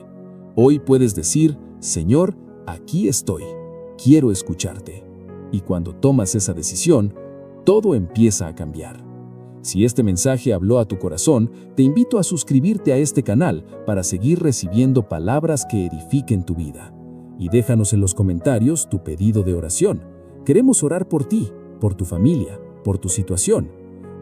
Hoy puedes decir, Señor, aquí estoy, quiero escucharte. Y cuando tomas esa decisión, todo empieza a cambiar. Si este mensaje habló a tu corazón, te invito a suscribirte a este canal para seguir recibiendo palabras que edifiquen tu vida. Y déjanos en los comentarios tu pedido de oración. Queremos orar por ti, por tu familia, por tu situación.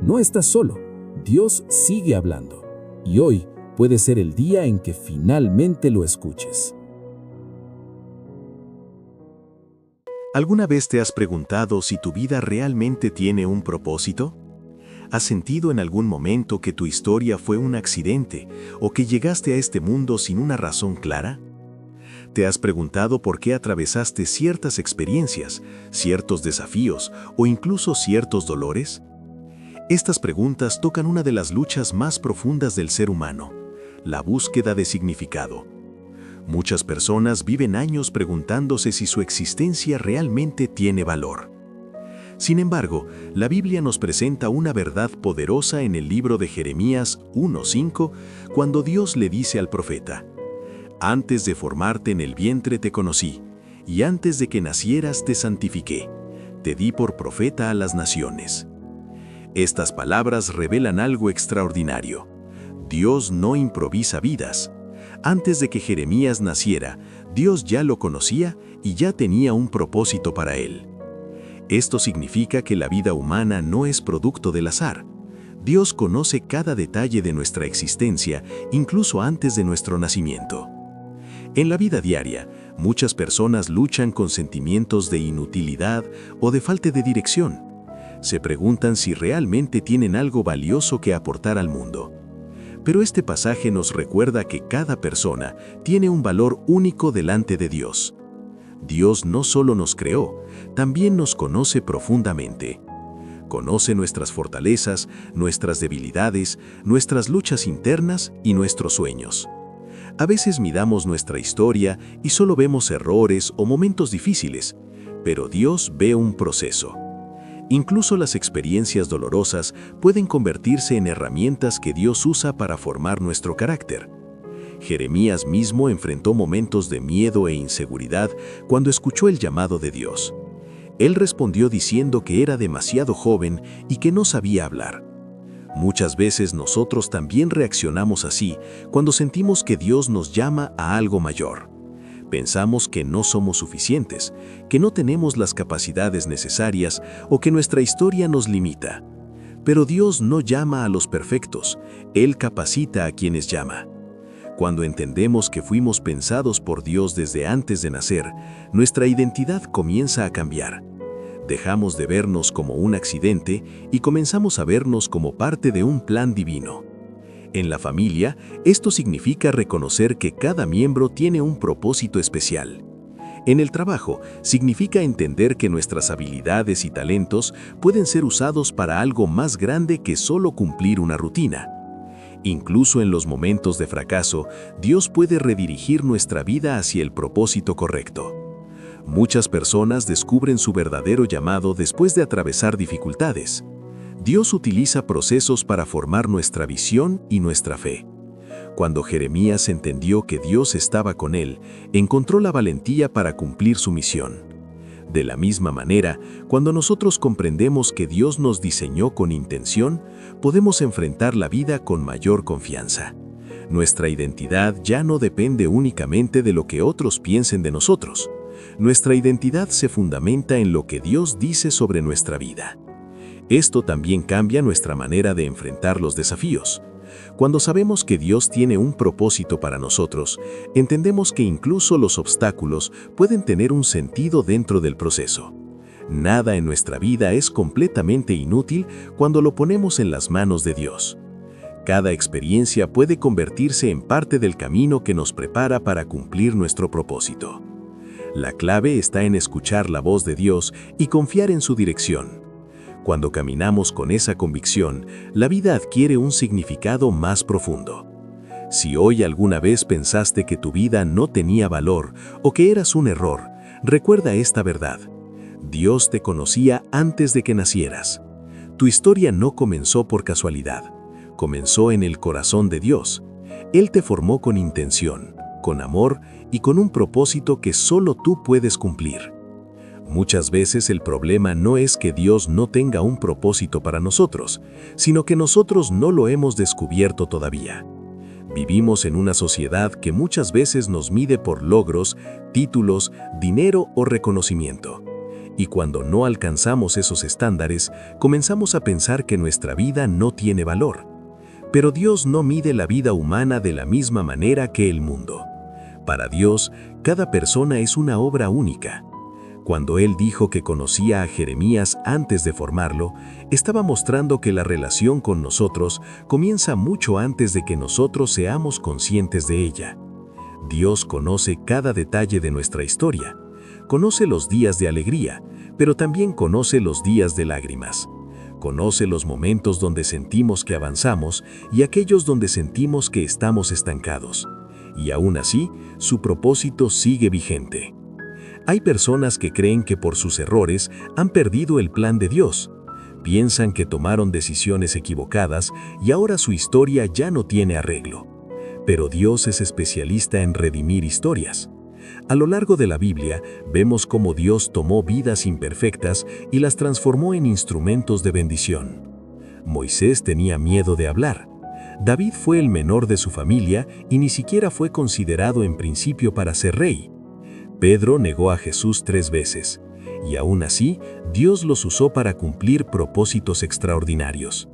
No estás solo, Dios sigue hablando. Y hoy puede ser el día en que finalmente lo escuches. ¿Alguna vez te has preguntado si tu vida realmente tiene un propósito? ¿Has sentido en algún momento que tu historia fue un accidente o que llegaste a este mundo sin una razón clara? ¿Te has preguntado por qué atravesaste ciertas experiencias, ciertos desafíos o incluso ciertos dolores? Estas preguntas tocan una de las luchas más profundas del ser humano, la búsqueda de significado. Muchas personas viven años preguntándose si su existencia realmente tiene valor. Sin embargo, la Biblia nos presenta una verdad poderosa en el libro de Jeremías 1:5, cuando Dios le dice al profeta: «Antes de formarte en el vientre te conocí, y antes de que nacieras te santifiqué, te di por profeta a las naciones». Estas palabras revelan algo extraordinario. Dios no improvisa vidas. Antes de que Jeremías naciera, Dios ya lo conocía y ya tenía un propósito para él. Esto significa que la vida humana no es producto del azar. Dios conoce cada detalle de nuestra existencia, incluso antes de nuestro nacimiento. En la vida diaria, muchas personas luchan con sentimientos de inutilidad o de falta de dirección. Se preguntan si realmente tienen algo valioso que aportar al mundo. Pero este pasaje nos recuerda que cada persona tiene un valor único delante de Dios. Dios no solo nos creó, también nos conoce profundamente. Conoce nuestras fortalezas, nuestras debilidades, nuestras luchas internas y nuestros sueños. A veces miramos nuestra historia y solo vemos errores o momentos difíciles, pero Dios ve un proceso. Incluso las experiencias dolorosas pueden convertirse en herramientas que Dios usa para formar nuestro carácter. Jeremías mismo enfrentó momentos de miedo e inseguridad cuando escuchó el llamado de Dios. Él respondió diciendo que era demasiado joven y que no sabía hablar. Muchas veces nosotros también reaccionamos así cuando sentimos que Dios nos llama a algo mayor. Pensamos que no somos suficientes, que no tenemos las capacidades necesarias o que nuestra historia nos limita. Pero Dios no llama a los perfectos, Él capacita a quienes llama. Cuando entendemos que fuimos pensados por Dios desde antes de nacer, nuestra identidad comienza a cambiar. Dejamos de vernos como un accidente y comenzamos a vernos como parte de un plan divino. En la familia, esto significa reconocer que cada miembro tiene un propósito especial. En el trabajo, significa entender que nuestras habilidades y talentos pueden ser usados para algo más grande que solo cumplir una rutina. Incluso en los momentos de fracaso, Dios puede redirigir nuestra vida hacia el propósito correcto. Muchas personas descubren su verdadero llamado después de atravesar dificultades. Dios utiliza procesos para formar nuestra visión y nuestra fe. Cuando Jeremías entendió que Dios estaba con él, encontró la valentía para cumplir su misión. De la misma manera, cuando nosotros comprendemos que Dios nos diseñó con intención, podemos enfrentar la vida con mayor confianza. Nuestra identidad ya no depende únicamente de lo que otros piensen de nosotros. Nuestra identidad se fundamenta en lo que Dios dice sobre nuestra vida. Esto también cambia nuestra manera de enfrentar los desafíos. Cuando sabemos que Dios tiene un propósito para nosotros, entendemos que incluso los obstáculos pueden tener un sentido dentro del proceso. Nada en nuestra vida es completamente inútil cuando lo ponemos en las manos de Dios. Cada experiencia puede convertirse en parte del camino que nos prepara para cumplir nuestro propósito. La clave está en escuchar la voz de Dios y confiar en su dirección. Cuando caminamos con esa convicción, la vida adquiere un significado más profundo. Si hoy alguna vez pensaste que tu vida no tenía valor o que eras un error, recuerda esta verdad. Dios te conocía antes de que nacieras. Tu historia no comenzó por casualidad. Comenzó en el corazón de Dios. Él te formó con intención. con amor y con un propósito que solo tú puedes cumplir. Muchas veces el problema no es que Dios no tenga un propósito para nosotros, sino que nosotros no lo hemos descubierto todavía. Vivimos en una sociedad que muchas veces nos mide por logros, títulos, dinero o reconocimiento. Y cuando no alcanzamos esos estándares, comenzamos a pensar que nuestra vida no tiene valor. Pero Dios no mide la vida humana de la misma manera que el mundo. Para Dios, cada persona es una obra única. Cuando Él dijo que conocía a Jeremías antes de formarlo, estaba mostrando que la relación con nosotros comienza mucho antes de que nosotros seamos conscientes de ella. Dios conoce cada detalle de nuestra historia. Conoce los días de alegría, pero también conoce los días de lágrimas. Conoce los momentos donde sentimos que avanzamos y aquellos donde sentimos que estamos estancados. Y aún así, su propósito sigue vigente. Hay personas que creen que por sus errores han perdido el plan de Dios. Piensan que tomaron decisiones equivocadas y ahora su historia ya no tiene arreglo. Pero Dios es especialista en redimir historias. A lo largo de la Biblia, vemos cómo Dios tomó vidas imperfectas y las transformó en instrumentos de bendición. Moisés tenía miedo de hablar. David fue el menor de su familia y ni siquiera fue considerado en principio para ser rey. Pedro negó a Jesús 3 veces, y aún así, Dios los usó para cumplir propósitos extraordinarios.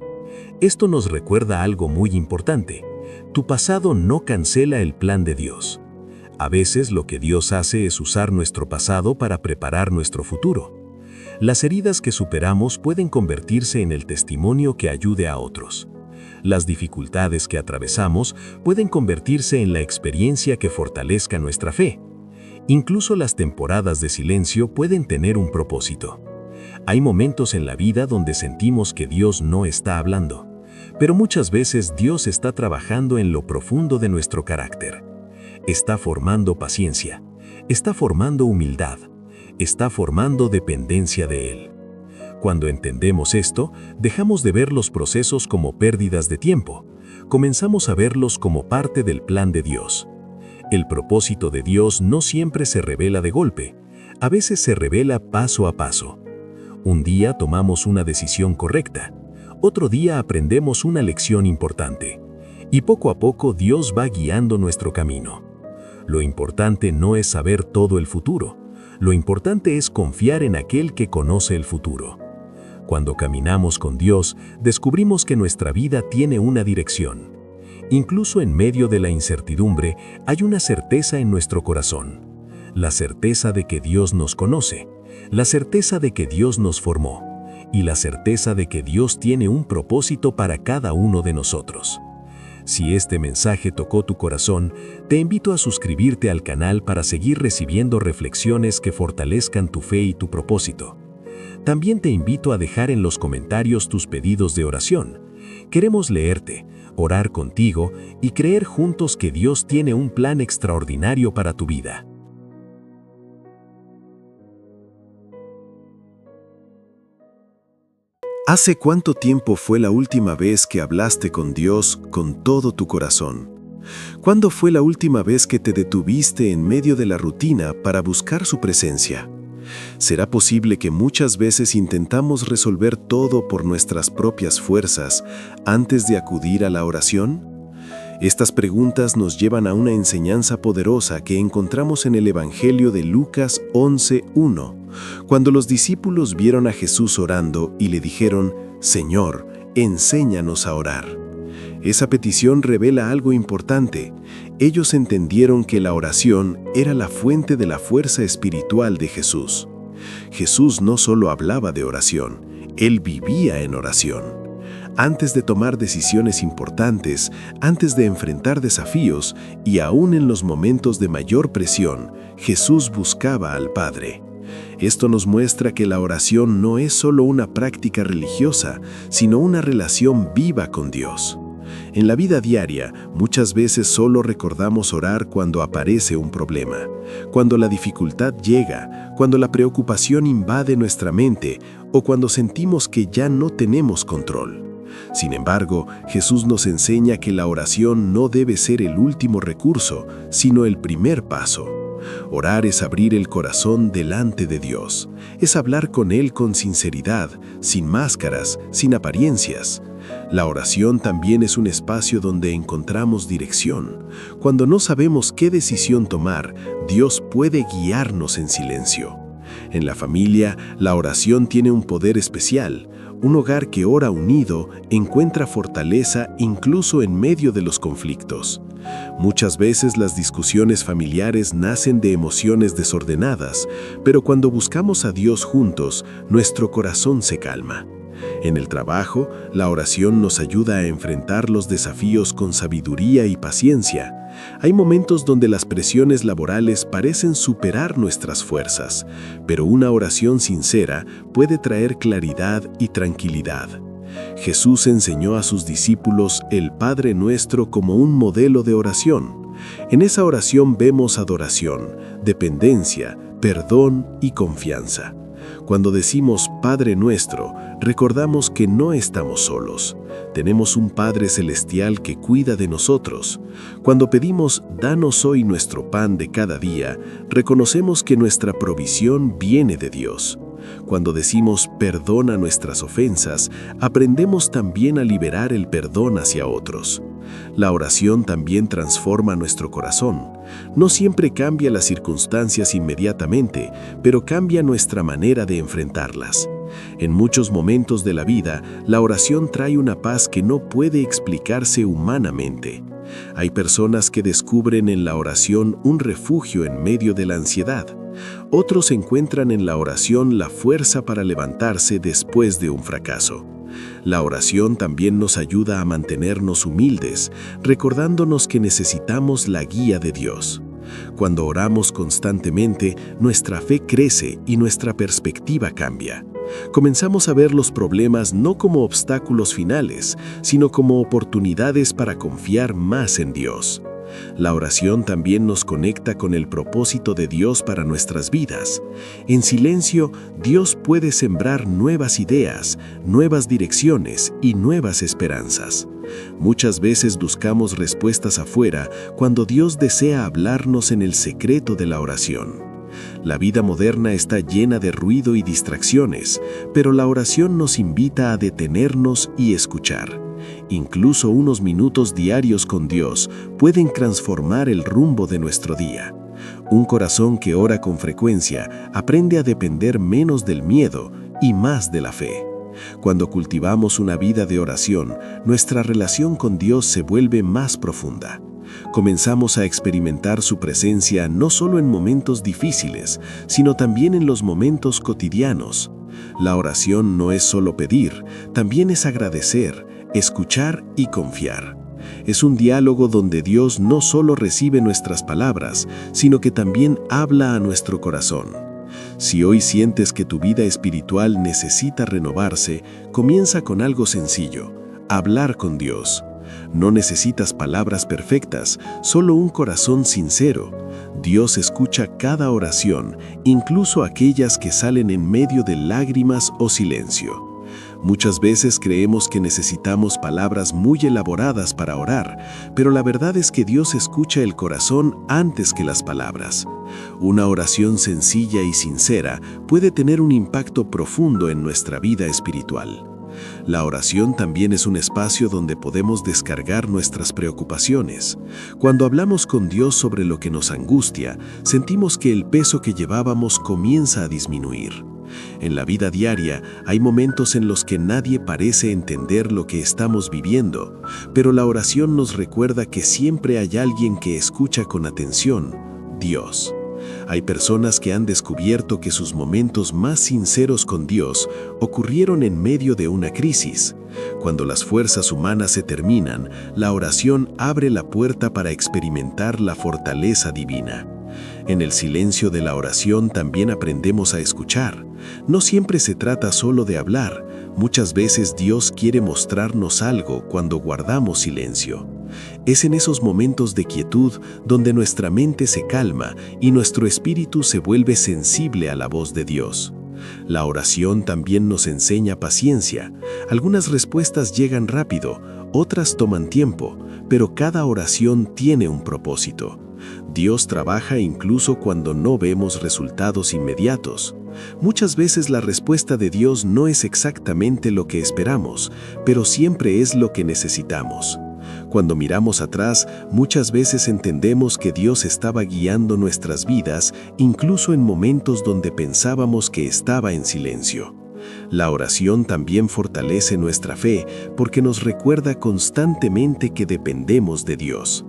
Esto nos recuerda algo muy importante. Tu pasado no cancela el plan de Dios. A veces lo que Dios hace es usar nuestro pasado para preparar nuestro futuro. Las heridas que superamos pueden convertirse en el testimonio que ayude a otros. Las dificultades que atravesamos pueden convertirse en la experiencia que fortalezca nuestra fe. Incluso las temporadas de silencio pueden tener un propósito. Hay momentos en la vida donde sentimos que Dios no está hablando, pero muchas veces Dios está trabajando en lo profundo de nuestro carácter. Está formando paciencia, está formando humildad, está formando dependencia de Él. Cuando entendemos esto, dejamos de ver los procesos como pérdidas de tiempo. Comenzamos a verlos como parte del plan de Dios. El propósito de Dios no siempre se revela de golpe, a veces se revela paso a paso. Un día tomamos una decisión correcta, otro día aprendemos una lección importante, y poco a poco Dios va guiando nuestro camino. Lo importante no es saber todo el futuro, lo importante es confiar en aquel que conoce el futuro. Cuando caminamos con Dios, descubrimos que nuestra vida tiene una dirección. Incluso en medio de la incertidumbre, hay una certeza en nuestro corazón. La certeza de que Dios nos conoce, la certeza de que Dios nos formó, y la certeza de que Dios tiene un propósito para cada uno de nosotros. Si este mensaje tocó tu corazón, te invito a suscribirte al canal para seguir recibiendo reflexiones que fortalezcan tu fe y tu propósito. También te invito a dejar en los comentarios tus pedidos de oración. Queremos leerte, orar contigo y creer juntos que Dios tiene un plan extraordinario para tu vida. ¿Hace cuánto tiempo fue la última vez que hablaste con Dios con todo tu corazón? ¿Cuándo fue la última vez que te detuviste en medio de la rutina para buscar su presencia? ¿Será posible que muchas veces intentamos resolver todo por nuestras propias fuerzas antes de acudir a la oración? Estas preguntas nos llevan a una enseñanza poderosa que encontramos en el Evangelio de Lucas 11:1, cuando los discípulos vieron a Jesús orando y le dijeron: «Señor, enséñanos a orar». Esa petición revela algo importante. Ellos entendieron que la oración era la fuente de la fuerza espiritual de Jesús. Jesús no solo hablaba de oración, Él vivía en oración. Antes de tomar decisiones importantes, antes de enfrentar desafíos y aún en los momentos de mayor presión, Jesús buscaba al Padre. Esto nos muestra que la oración no es solo una práctica religiosa, sino una relación viva con Dios. En la vida diaria, muchas veces solo recordamos orar cuando aparece un problema, cuando la dificultad llega, cuando la preocupación invade nuestra mente o cuando sentimos que ya no tenemos control. Sin embargo, Jesús nos enseña que la oración no debe ser el último recurso, sino el primer paso. Orar es abrir el corazón delante de Dios, es hablar con Él con sinceridad, sin máscaras, sin apariencias. La oración también es un espacio donde encontramos dirección. Cuando no sabemos qué decisión tomar, Dios puede guiarnos en silencio. En la familia, la oración tiene un poder especial. Un hogar que ora unido encuentra fortaleza incluso en medio de los conflictos. Muchas veces las discusiones familiares nacen de emociones desordenadas, pero cuando buscamos a Dios juntos, nuestro corazón se calma. En el trabajo, la oración nos ayuda a enfrentar los desafíos con sabiduría y paciencia. Hay momentos donde las presiones laborales parecen superar nuestras fuerzas, pero una oración sincera puede traer claridad y tranquilidad. Jesús enseñó a sus discípulos el Padre Nuestro como un modelo de oración. En esa oración vemos adoración, dependencia, perdón y confianza. Cuando decimos Padre Nuestro, recordamos que no estamos solos. Tenemos un Padre Celestial que cuida de nosotros. Cuando pedimos Danos hoy nuestro pan de cada día, reconocemos que nuestra provisión viene de Dios. Cuando decimos perdona nuestras ofensas, aprendemos también a liberar el perdón hacia otros. La oración también transforma nuestro corazón. No siempre cambia las circunstancias inmediatamente, pero cambia nuestra manera de enfrentarlas. En muchos momentos de la vida, la oración trae una paz que no puede explicarse humanamente. Hay personas que descubren en la oración un refugio en medio de la ansiedad. Otros encuentran en la oración la fuerza para levantarse después de un fracaso. La oración también nos ayuda a mantenernos humildes, recordándonos que necesitamos la guía de Dios. Cuando oramos constantemente, nuestra fe crece y nuestra perspectiva cambia. Comenzamos a ver los problemas no como obstáculos finales, sino como oportunidades para confiar más en Dios. La oración también nos conecta con el propósito de Dios para nuestras vidas. En silencio, Dios puede sembrar nuevas ideas, nuevas direcciones y nuevas esperanzas. Muchas veces buscamos respuestas afuera cuando Dios desea hablarnos en el secreto de la oración. La vida moderna está llena de ruido y distracciones, pero la oración nos invita a detenernos y escuchar. Incluso unos minutos diarios con Dios pueden transformar el rumbo de nuestro día. Un corazón que ora con frecuencia aprende a depender menos del miedo y más de la fe. Cuando cultivamos una vida de oración, nuestra relación con Dios se vuelve más profunda. Comenzamos a experimentar su presencia no solo en momentos difíciles, sino también en los momentos cotidianos. La oración no es solo pedir, también es agradecer, escuchar y confiar. Es un diálogo donde Dios no solo recibe nuestras palabras, sino que también habla a nuestro corazón. Si hoy sientes que tu vida espiritual necesita renovarse, comienza con algo sencillo: hablar con Dios. No necesitas palabras perfectas, solo un corazón sincero. Dios escucha cada oración, incluso aquellas que salen en medio de lágrimas o silencio. Muchas veces creemos que necesitamos palabras muy elaboradas para orar, pero la verdad es que Dios escucha el corazón antes que las palabras. Una oración sencilla y sincera puede tener un impacto profundo en nuestra vida espiritual. La oración también es un espacio donde podemos descargar nuestras preocupaciones. Cuando hablamos con Dios sobre lo que nos angustia, sentimos que el peso que llevábamos comienza a disminuir. En la vida diaria hay momentos en los que nadie parece entender lo que estamos viviendo, pero la oración nos recuerda que siempre hay alguien que escucha con atención: Dios. Hay personas que han descubierto que sus momentos más sinceros con Dios ocurrieron en medio de una crisis. Cuando las fuerzas humanas se terminan, la oración abre la puerta para experimentar la fortaleza divina. En el silencio de la oración también aprendemos a escuchar. No siempre se trata solo de hablar. Muchas veces Dios quiere mostrarnos algo cuando guardamos silencio. Es en esos momentos de quietud donde nuestra mente se calma y nuestro espíritu se vuelve sensible a la voz de Dios. La oración también nos enseña paciencia. Algunas respuestas llegan rápido, otras toman tiempo, pero cada oración tiene un propósito. Dios trabaja incluso cuando no vemos resultados inmediatos. Muchas veces la respuesta de Dios no es exactamente lo que esperamos, pero siempre es lo que necesitamos. Cuando miramos atrás, muchas veces entendemos que Dios estaba guiando nuestras vidas, incluso en momentos donde pensábamos que estaba en silencio. La oración también fortalece nuestra fe porque nos recuerda constantemente que dependemos de Dios.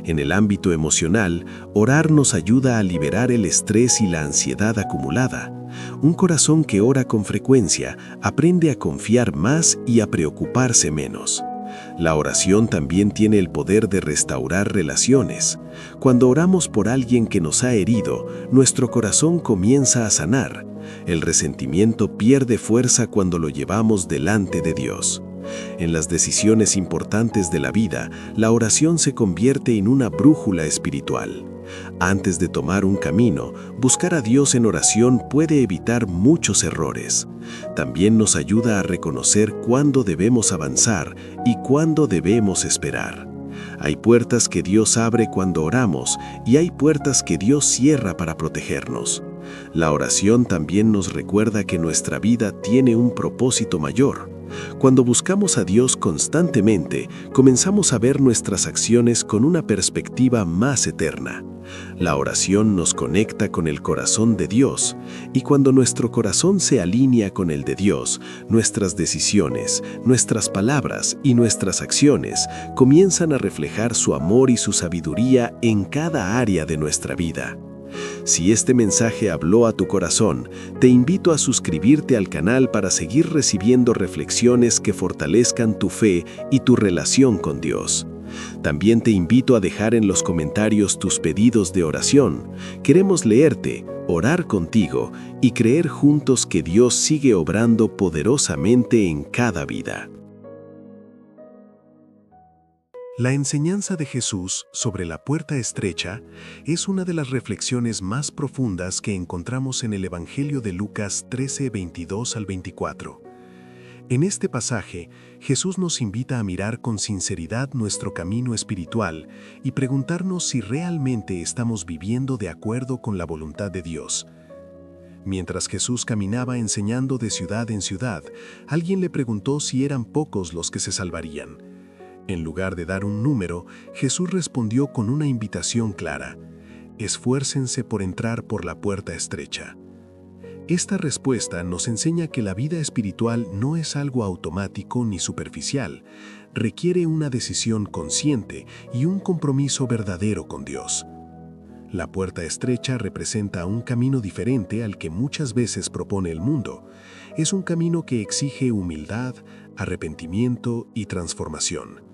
En el ámbito emocional, orar nos ayuda a liberar el estrés y la ansiedad acumulada. Un corazón que ora con frecuencia aprende a confiar más y a preocuparse menos. La oración también tiene el poder de restaurar relaciones. Cuando oramos por alguien que nos ha herido, nuestro corazón comienza a sanar. El resentimiento pierde fuerza cuando lo llevamos delante de Dios. En las decisiones importantes de la vida, la oración se convierte en una brújula espiritual. Antes de tomar un camino, buscar a Dios en oración puede evitar muchos errores. También nos ayuda a reconocer cuándo debemos avanzar y cuándo debemos esperar. Hay puertas que Dios abre cuando oramos y hay puertas que Dios cierra para protegernos. La oración también nos recuerda que nuestra vida tiene un propósito mayor. Cuando buscamos a Dios constantemente, comenzamos a ver nuestras acciones con una perspectiva más eterna. La oración nos conecta con el corazón de Dios, y cuando nuestro corazón se alinea con el de Dios, nuestras decisiones, nuestras palabras y nuestras acciones comienzan a reflejar su amor y su sabiduría en cada área de nuestra vida. Si este mensaje habló a tu corazón, te invito a suscribirte al canal para seguir recibiendo reflexiones que fortalezcan tu fe y tu relación con Dios. También te invito a dejar en los comentarios tus pedidos de oración. Queremos leerte, orar contigo y creer juntos que Dios sigue obrando poderosamente en cada vida. La enseñanza de Jesús sobre la puerta estrecha es una de las reflexiones más profundas que encontramos en el Evangelio de Lucas 13, 22 al 24. En este pasaje, Jesús nos invita a mirar con sinceridad nuestro camino espiritual y preguntarnos si realmente estamos viviendo de acuerdo con la voluntad de Dios. Mientras Jesús caminaba enseñando de ciudad en ciudad, alguien le preguntó si eran pocos los que se salvarían. En lugar de dar un número, Jesús respondió con una invitación clara: esfuércense por entrar por la puerta estrecha. Esta respuesta nos enseña que la vida espiritual no es algo automático ni superficial, requiere una decisión consciente y un compromiso verdadero con Dios. La puerta estrecha representa un camino diferente al que muchas veces propone el mundo. Es un camino que exige humildad, arrepentimiento y transformación.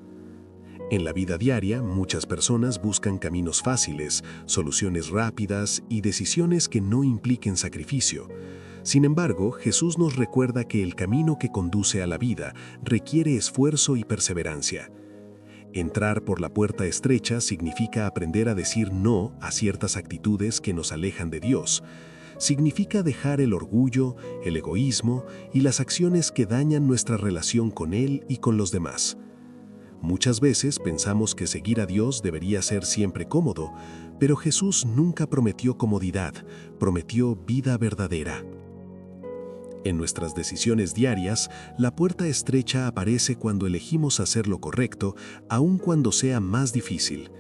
En la vida diaria, muchas personas buscan caminos fáciles, soluciones rápidas y decisiones que no impliquen sacrificio. Sin embargo, Jesús nos recuerda que el camino que conduce a la vida requiere esfuerzo y perseverancia. Entrar por la puerta estrecha significa aprender a decir no a ciertas actitudes que nos alejan de Dios. Significa dejar el orgullo, el egoísmo y las acciones que dañan nuestra relación con Él y con los demás. Muchas veces pensamos que seguir a Dios debería ser siempre cómodo, pero Jesús nunca prometió comodidad, prometió vida verdadera. En nuestras decisiones diarias, la puerta estrecha aparece cuando elegimos hacer lo correcto, aun cuando sea más difícil.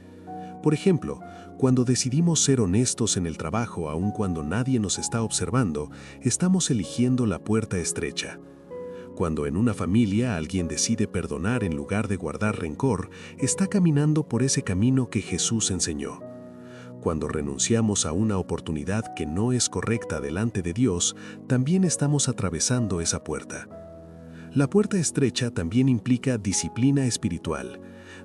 Por ejemplo, cuando decidimos ser honestos en el trabajo aun cuando nadie nos está observando, estamos eligiendo la puerta estrecha. Cuando en una familia alguien decide perdonar en lugar de guardar rencor, está caminando por ese camino que Jesús enseñó. Cuando renunciamos a una oportunidad que no es correcta delante de Dios, también estamos atravesando esa puerta. La puerta estrecha también implica disciplina espiritual.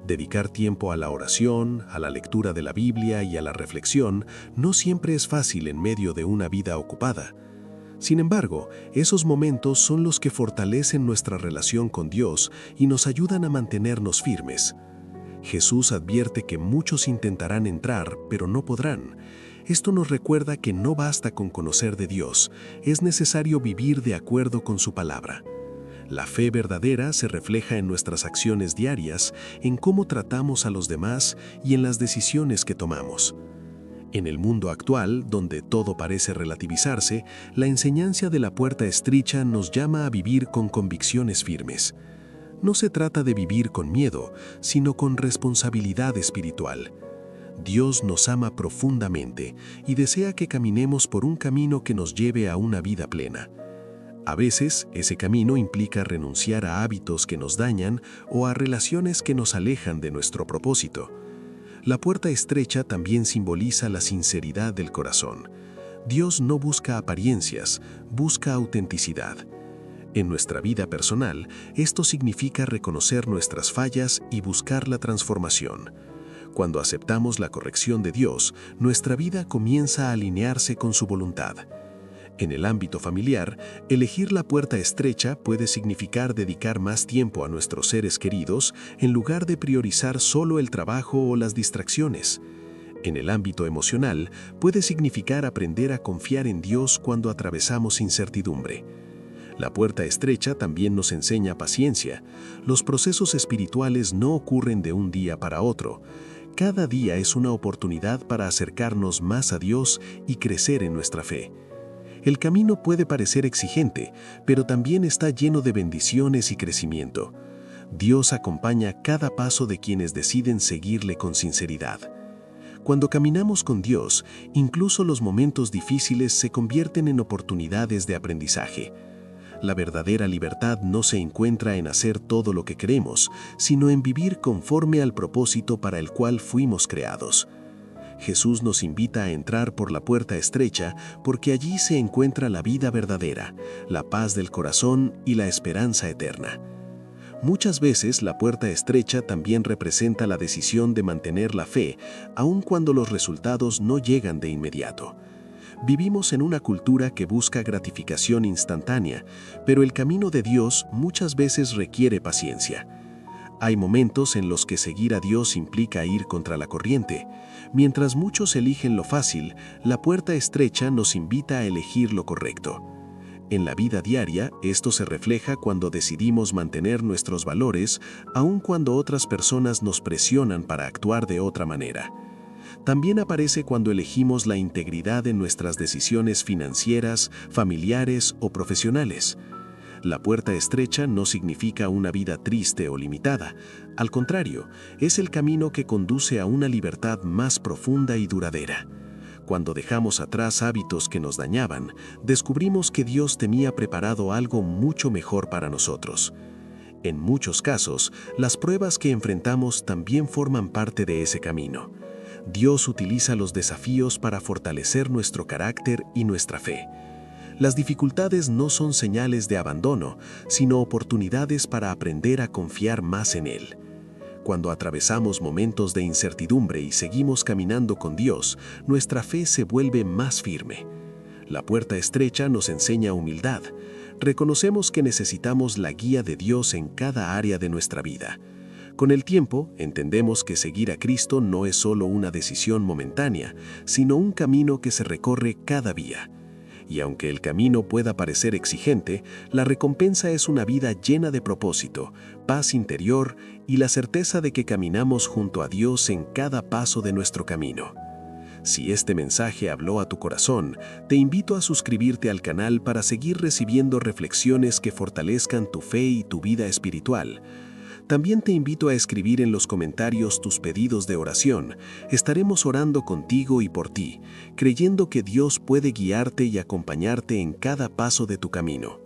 Dedicar tiempo a la oración, a la lectura de la Biblia y a la reflexión no siempre es fácil en medio de una vida ocupada. Sin embargo, esos momentos son los que fortalecen nuestra relación con Dios y nos ayudan a mantenernos firmes. Jesús advierte que muchos intentarán entrar, pero no podrán. Esto nos recuerda que no basta con conocer de Dios, es necesario vivir de acuerdo con su palabra. La fe verdadera se refleja en nuestras acciones diarias, en cómo tratamos a los demás y en las decisiones que tomamos. En el mundo actual, donde todo parece relativizarse, la enseñanza de la puerta estrecha nos llama a vivir con convicciones firmes. No se trata de vivir con miedo, sino con responsabilidad espiritual. Dios nos ama profundamente y desea que caminemos por un camino que nos lleve a una vida plena. A veces, ese camino implica renunciar a hábitos que nos dañan o a relaciones que nos alejan de nuestro propósito. La puerta estrecha también simboliza la sinceridad del corazón. Dios no busca apariencias, busca autenticidad. En nuestra vida personal, esto significa reconocer nuestras fallas y buscar la transformación. Cuando aceptamos la corrección de Dios, nuestra vida comienza a alinearse con su voluntad. En el ámbito familiar, elegir la puerta estrecha puede significar dedicar más tiempo a nuestros seres queridos en lugar de priorizar solo el trabajo o las distracciones. En el ámbito emocional, puede significar aprender a confiar en Dios cuando atravesamos incertidumbre. La puerta estrecha también nos enseña paciencia. Los procesos espirituales no ocurren de un día para otro. Cada día es una oportunidad para acercarnos más a Dios y crecer en nuestra fe. El camino puede parecer exigente, pero también está lleno de bendiciones y crecimiento. Dios acompaña cada paso de quienes deciden seguirle con sinceridad. Cuando caminamos con Dios, incluso los momentos difíciles se convierten en oportunidades de aprendizaje. La verdadera libertad no se encuentra en hacer todo lo que queremos, sino en vivir conforme al propósito para el cual fuimos creados. Jesús nos invita a entrar por la puerta estrecha porque allí se encuentra la vida verdadera, la paz del corazón y la esperanza eterna. Muchas veces la puerta estrecha también representa la decisión de mantener la fe, aun cuando los resultados no llegan de inmediato. Vivimos en una cultura que busca gratificación instantánea, pero el camino de Dios muchas veces requiere paciencia. Hay momentos en los que seguir a Dios implica ir contra la corriente. Mientras muchos eligen lo fácil, la puerta estrecha nos invita a elegir lo correcto. En la vida diaria, esto se refleja cuando decidimos mantener nuestros valores, aun cuando otras personas nos presionan para actuar de otra manera. También aparece cuando elegimos la integridad en nuestras decisiones financieras, familiares o profesionales. La puerta estrecha no significa una vida triste o limitada. Al contrario, es el camino que conduce a una libertad más profunda y duradera. Cuando dejamos atrás hábitos que nos dañaban, descubrimos que Dios tenía preparado algo mucho mejor para nosotros. En muchos casos, las pruebas que enfrentamos también forman parte de ese camino. Dios utiliza los desafíos para fortalecer nuestro carácter y nuestra fe. Las dificultades no son señales de abandono, sino oportunidades para aprender a confiar más en Él. Cuando atravesamos momentos de incertidumbre y seguimos caminando con Dios, nuestra fe se vuelve más firme. La puerta estrecha nos enseña humildad. Reconocemos que necesitamos la guía de Dios en cada área de nuestra vida. Con el tiempo, entendemos que seguir a Cristo no es solo una decisión momentánea, sino un camino que se recorre cada día. Y aunque el camino pueda parecer exigente, la recompensa es una vida llena de propósito, paz interior y la certeza de que caminamos junto a Dios en cada paso de nuestro camino. Si este mensaje habló a tu corazón, te invito a suscribirte al canal para seguir recibiendo reflexiones que fortalezcan tu fe y tu vida espiritual. También te invito a escribir en los comentarios tus pedidos de oración. Estaremos orando contigo y por ti, creyendo que Dios puede guiarte y acompañarte en cada paso de tu camino.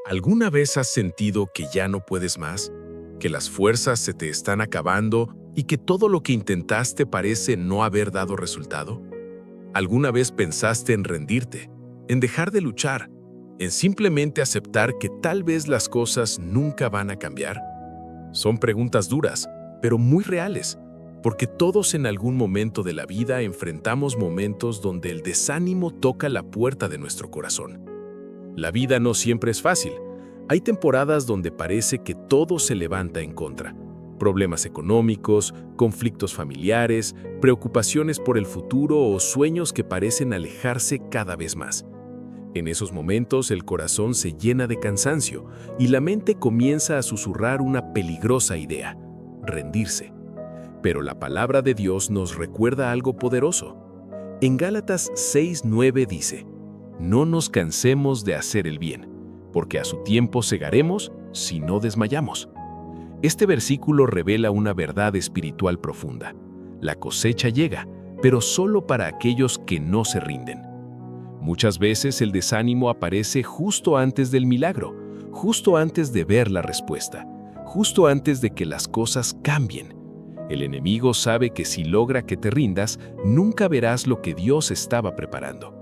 ¿Alguna vez has sentido que ya no puedes más? ¿Que las fuerzas se te están acabando y que todo lo que intentaste parece no haber dado resultado? ¿Alguna vez pensaste en rendirte, en dejar de luchar, en simplemente aceptar que tal vez las cosas nunca van a cambiar? Son preguntas duras, pero muy reales, porque todos en algún momento de la vida enfrentamos momentos donde el desánimo toca la puerta de nuestro corazón. La vida no siempre es fácil. Hay temporadas donde parece que todo se levanta en contra. Problemas económicos, conflictos familiares, preocupaciones por el futuro o sueños que parecen alejarse cada vez más. En esos momentos el corazón se llena de cansancio y la mente comienza a susurrar una peligrosa idea: rendirse. Pero la palabra de Dios nos recuerda algo poderoso. En Gálatas 6:9 dice: no nos cansemos de hacer el bien, porque a su tiempo segaremos si no desmayamos. Este versículo revela una verdad espiritual profunda. La cosecha llega, pero solo para aquellos que no se rinden. Muchas veces el desánimo aparece justo antes del milagro, justo antes de ver la respuesta, justo antes de que las cosas cambien. El enemigo sabe que si logra que te rindas, nunca verás lo que Dios estaba preparando.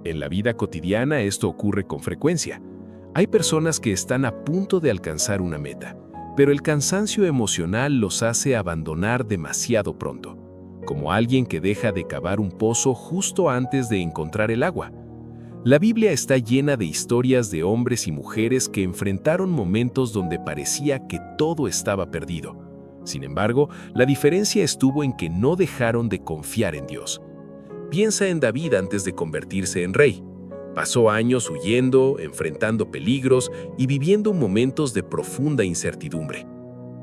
En la vida cotidiana esto ocurre con frecuencia. Hay personas que están a punto de alcanzar una meta, pero el cansancio emocional los hace abandonar demasiado pronto, como alguien que deja de cavar un pozo justo antes de encontrar el agua. La Biblia está llena de historias de hombres y mujeres que enfrentaron momentos donde parecía que todo estaba perdido. Sin embargo, la diferencia estuvo en que no dejaron de confiar en Dios. Piensa en David antes de convertirse en rey. Pasó años huyendo, enfrentando peligros y viviendo momentos de profunda incertidumbre.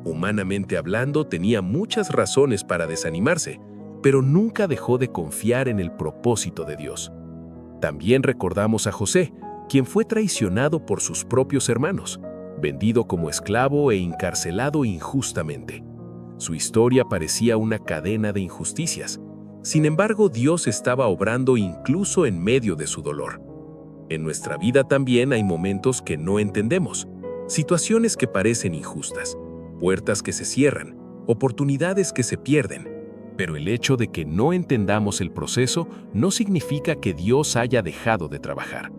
Humanamente hablando, tenía muchas razones para desanimarse, pero nunca dejó de confiar en el propósito de Dios. También recordamos a José, quien fue traicionado por sus propios hermanos, vendido como esclavo e encarcelado injustamente. Su historia parecía una cadena de injusticias. Sin embargo, Dios estaba obrando incluso en medio de su dolor. En nuestra vida también hay momentos que no entendemos, situaciones que parecen injustas, puertas que se cierran, oportunidades que se pierden. Pero el hecho de que no entendamos el proceso no significa que Dios haya dejado de trabajar.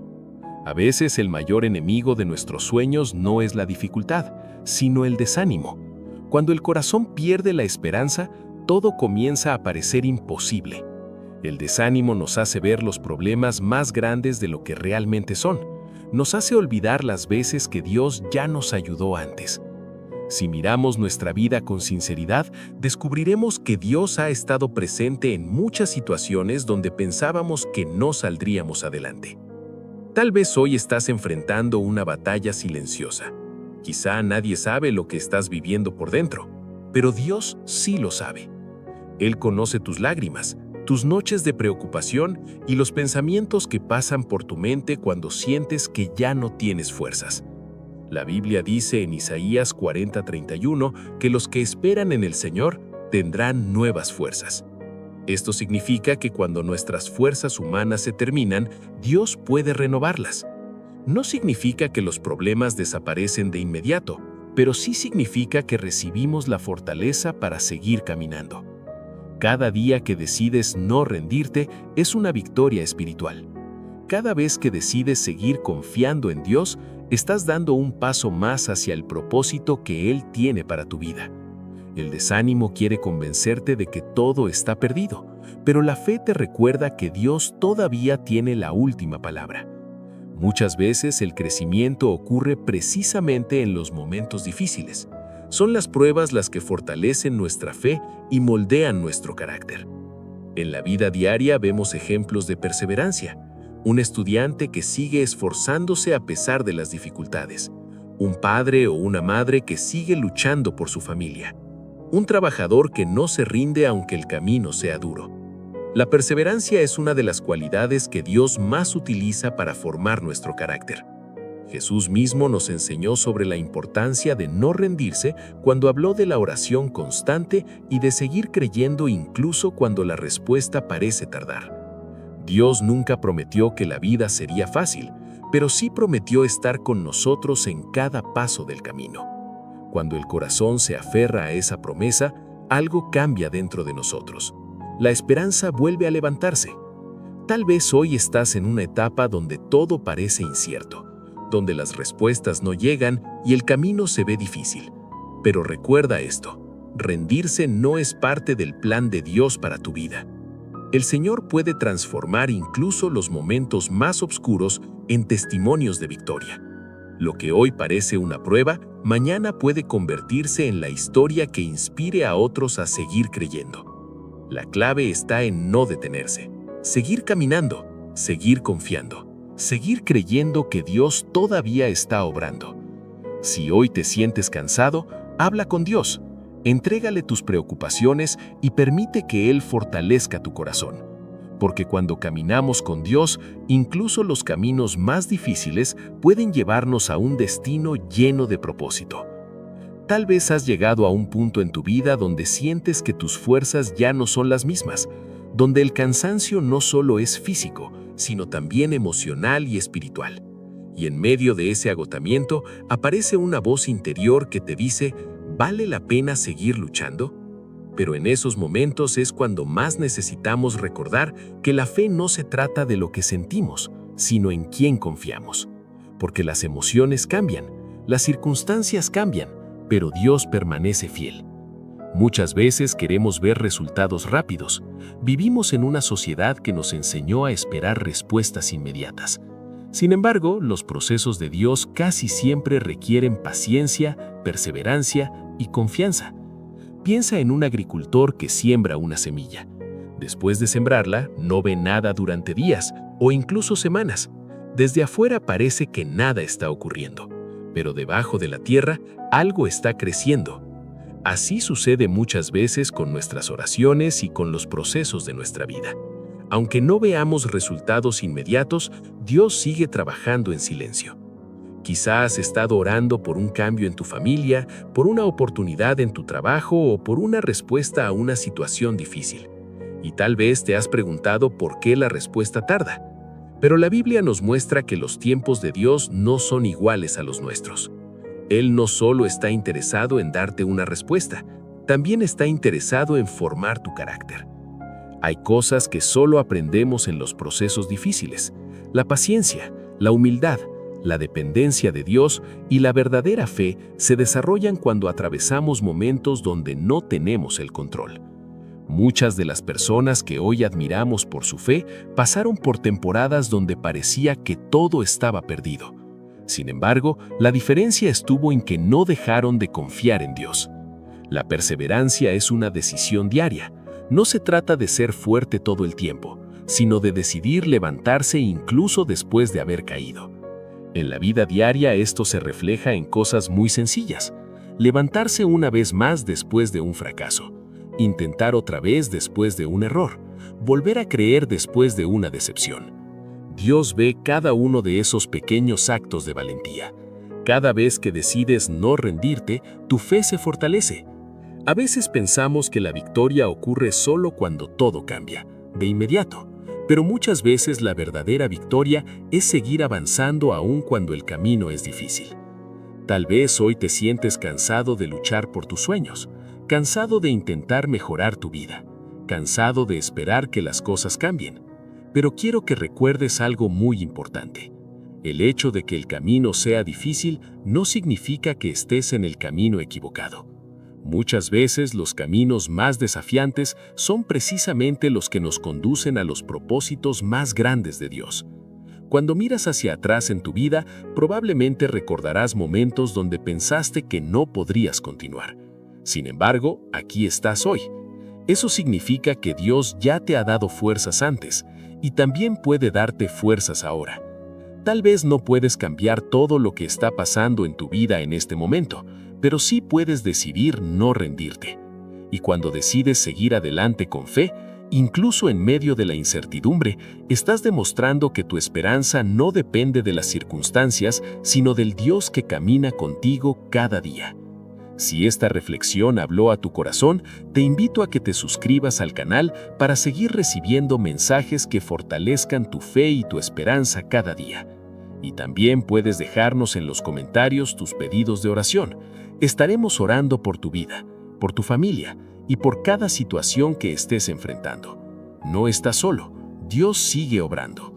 A veces el mayor enemigo de nuestros sueños no es la dificultad, sino el desánimo. Cuando el corazón pierde la esperanza, todo comienza a parecer imposible. El desánimo nos hace ver los problemas más grandes de lo que realmente son. Nos hace olvidar las veces que Dios ya nos ayudó antes. Si miramos nuestra vida con sinceridad, descubriremos que Dios ha estado presente en muchas situaciones donde pensábamos que no saldríamos adelante. Tal vez hoy estás enfrentando una batalla silenciosa. Quizá nadie sabe lo que estás viviendo por dentro, pero Dios sí lo sabe. Él conoce tus lágrimas, tus noches de preocupación y los pensamientos que pasan por tu mente cuando sientes que ya no tienes fuerzas. La Biblia dice en Isaías 40:31 que los que esperan en el Señor tendrán nuevas fuerzas. Esto significa que cuando nuestras fuerzas humanas se terminan, Dios puede renovarlas. No significa que los problemas desaparecen de inmediato, pero sí significa que recibimos la fortaleza para seguir caminando. Cada día que decides no rendirte es una victoria espiritual. Cada vez que decides seguir confiando en Dios, estás dando un paso más hacia el propósito que Él tiene para tu vida. El desánimo quiere convencerte de que todo está perdido, pero la fe te recuerda que Dios todavía tiene la última palabra. Muchas veces el crecimiento ocurre precisamente en los momentos difíciles. Son las pruebas las que fortalecen nuestra fe y moldean nuestro carácter. En la vida diaria vemos ejemplos de perseverancia. Un estudiante que sigue esforzándose a pesar de las dificultades. Un padre o una madre que sigue luchando por su familia. Un trabajador que no se rinde aunque el camino sea duro. La perseverancia es una de las cualidades que Dios más utiliza para formar nuestro carácter. Jesús mismo nos enseñó sobre la importancia de no rendirse cuando habló de la oración constante y de seguir creyendo incluso cuando la respuesta parece tardar. Dios nunca prometió que la vida sería fácil, pero sí prometió estar con nosotros en cada paso del camino. Cuando el corazón se aferra a esa promesa, algo cambia dentro de nosotros. La esperanza vuelve a levantarse. Tal vez hoy estás en una etapa donde todo parece incierto, donde las respuestas no llegan y el camino se ve difícil. Pero recuerda esto, rendirse no es parte del plan de Dios para tu vida. El Señor puede transformar incluso los momentos más oscuros en testimonios de victoria. Lo que hoy parece una prueba mañana puede convertirse en la historia que inspire a otros a seguir creyendo. La clave está en no detenerse, seguir caminando, seguir confiando, seguir creyendo que Dios todavía está obrando. Si hoy te sientes cansado, habla con Dios, entrégale tus preocupaciones y permite que Él fortalezca tu corazón. Porque cuando caminamos con Dios, incluso los caminos más difíciles pueden llevarnos a un destino lleno de propósito. Tal vez has llegado a un punto en tu vida donde sientes que tus fuerzas ya no son las mismas, donde el cansancio no solo es físico, sino también emocional y espiritual. Y en medio de ese agotamiento aparece una voz interior que te dice, ¿vale la pena seguir luchando? Pero en esos momentos es cuando más necesitamos recordar que la fe no se trata de lo que sentimos, sino en quién confiamos. Porque las emociones cambian, las circunstancias cambian, pero Dios permanece fiel. Muchas veces queremos ver resultados rápidos. Vivimos en una sociedad que nos enseñó a esperar respuestas inmediatas. Sin embargo, los procesos de Dios casi siempre requieren paciencia, perseverancia y confianza. Piensa en un agricultor que siembra una semilla. Después de sembrarla, no ve nada durante días o incluso semanas. Desde afuera parece que nada está ocurriendo, pero debajo de la tierra algo está creciendo. Así sucede muchas veces con nuestras oraciones y con los procesos de nuestra vida. Aunque no veamos resultados inmediatos, Dios sigue trabajando en silencio. Quizás has estado orando por un cambio en tu familia, por una oportunidad en tu trabajo o por una respuesta a una situación difícil. Y tal vez te has preguntado por qué la respuesta tarda. Pero la Biblia nos muestra que los tiempos de Dios no son iguales a los nuestros. Él no solo está interesado en darte una respuesta, también está interesado en formar tu carácter. Hay cosas que solo aprendemos en los procesos difíciles: la paciencia, la humildad, la dependencia de Dios y la verdadera fe se desarrollan cuando atravesamos momentos donde no tenemos el control. Muchas de las personas que hoy admiramos por su fe pasaron por temporadas donde parecía que todo estaba perdido. Sin embargo, la diferencia estuvo en que no dejaron de confiar en Dios. La perseverancia es una decisión diaria. No se trata de ser fuerte todo el tiempo, sino de decidir levantarse incluso después de haber caído. En la vida diaria esto se refleja en cosas muy sencillas. Levantarse una vez más después de un fracaso, intentar otra vez después de un error, volver a creer después de una decepción. Dios ve cada uno de esos pequeños actos de valentía. Cada vez que decides no rendirte, tu fe se fortalece. A veces pensamos que la victoria ocurre solo cuando todo cambia, de inmediato. Pero muchas veces la verdadera victoria es seguir avanzando aún cuando el camino es difícil. Tal vez hoy te sientes cansado de luchar por tus sueños, cansado de intentar mejorar tu vida, cansado de esperar que las cosas cambien. Pero quiero que recuerdes algo muy importante. El hecho de que el camino sea difícil no significa que estés en el camino equivocado. Muchas veces los caminos más desafiantes son precisamente los que nos conducen a los propósitos más grandes de Dios. Cuando miras hacia atrás en tu vida, probablemente recordarás momentos donde pensaste que no podrías continuar. Sin embargo, aquí estás hoy. Eso significa que Dios ya te ha dado fuerzas antes y también puede darte fuerzas ahora. Tal vez no puedes cambiar todo lo que está pasando en tu vida en este momento, pero sí puedes decidir no rendirte. Y cuando decides seguir adelante con fe, incluso en medio de la incertidumbre, estás demostrando que tu esperanza no depende de las circunstancias, sino del Dios que camina contigo cada día. Si esta reflexión habló a tu corazón, te invito a que te suscribas al canal para seguir recibiendo mensajes que fortalezcan tu fe y tu esperanza cada día. Y también puedes dejarnos en los comentarios tus pedidos de oración. Estaremos orando por tu vida, por tu familia y por cada situación que estés enfrentando. No estás solo, Dios sigue obrando.